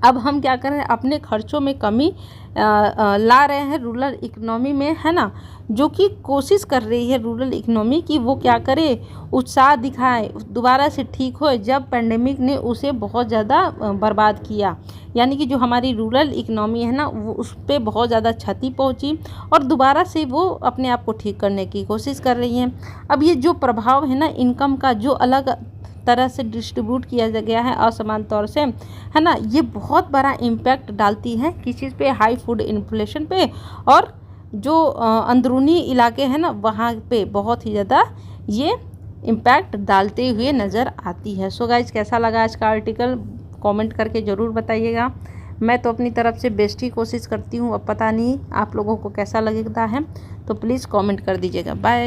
Speaker 1: अब हम क्या कर रहे हैं, अपने खर्चों में कमी ला रहे हैं रूरल इकोनॉमी में, है ना, जो कि कोशिश कर रही है रूरल इकोनॉमी की वो क्या करे, उत्साह दिखाए, दोबारा से ठीक हो, जब पेंडेमिक ने उसे बहुत ज़्यादा बर्बाद किया। यानी कि जो हमारी रूरल इकोनॉमी है ना, वो उस पर बहुत ज़्यादा क्षति पहुंची और दोबारा से वो अपने आप को ठीक करने की कोशिश कर रही हैं। अब ये जो प्रभाव है ना इनकम का, जो अलग तरह से डिस्ट्रीब्यूट किया गया है असमान तौर से, है ना, ये बहुत बड़ा इम्पैक्ट डालती है किस चीज़ पे, हाई फूड इन्फ्लेशन पे, और जो अंदरूनी इलाके हैं ना वहाँ पे बहुत ही ज़्यादा ये इम्पैक्ट डालते हुए नज़र आती है। सो गाइज, कैसा लगा आज का आर्टिकल कमेंट करके ज़रूर बताइएगा। मैं तो अपनी तरफ से बेस्ट ही कोशिश करती हूँ। अब पता नहीं आप लोगों को कैसा लगता है, तो प्लीज़ कमेंट कर दीजिएगा। बाय।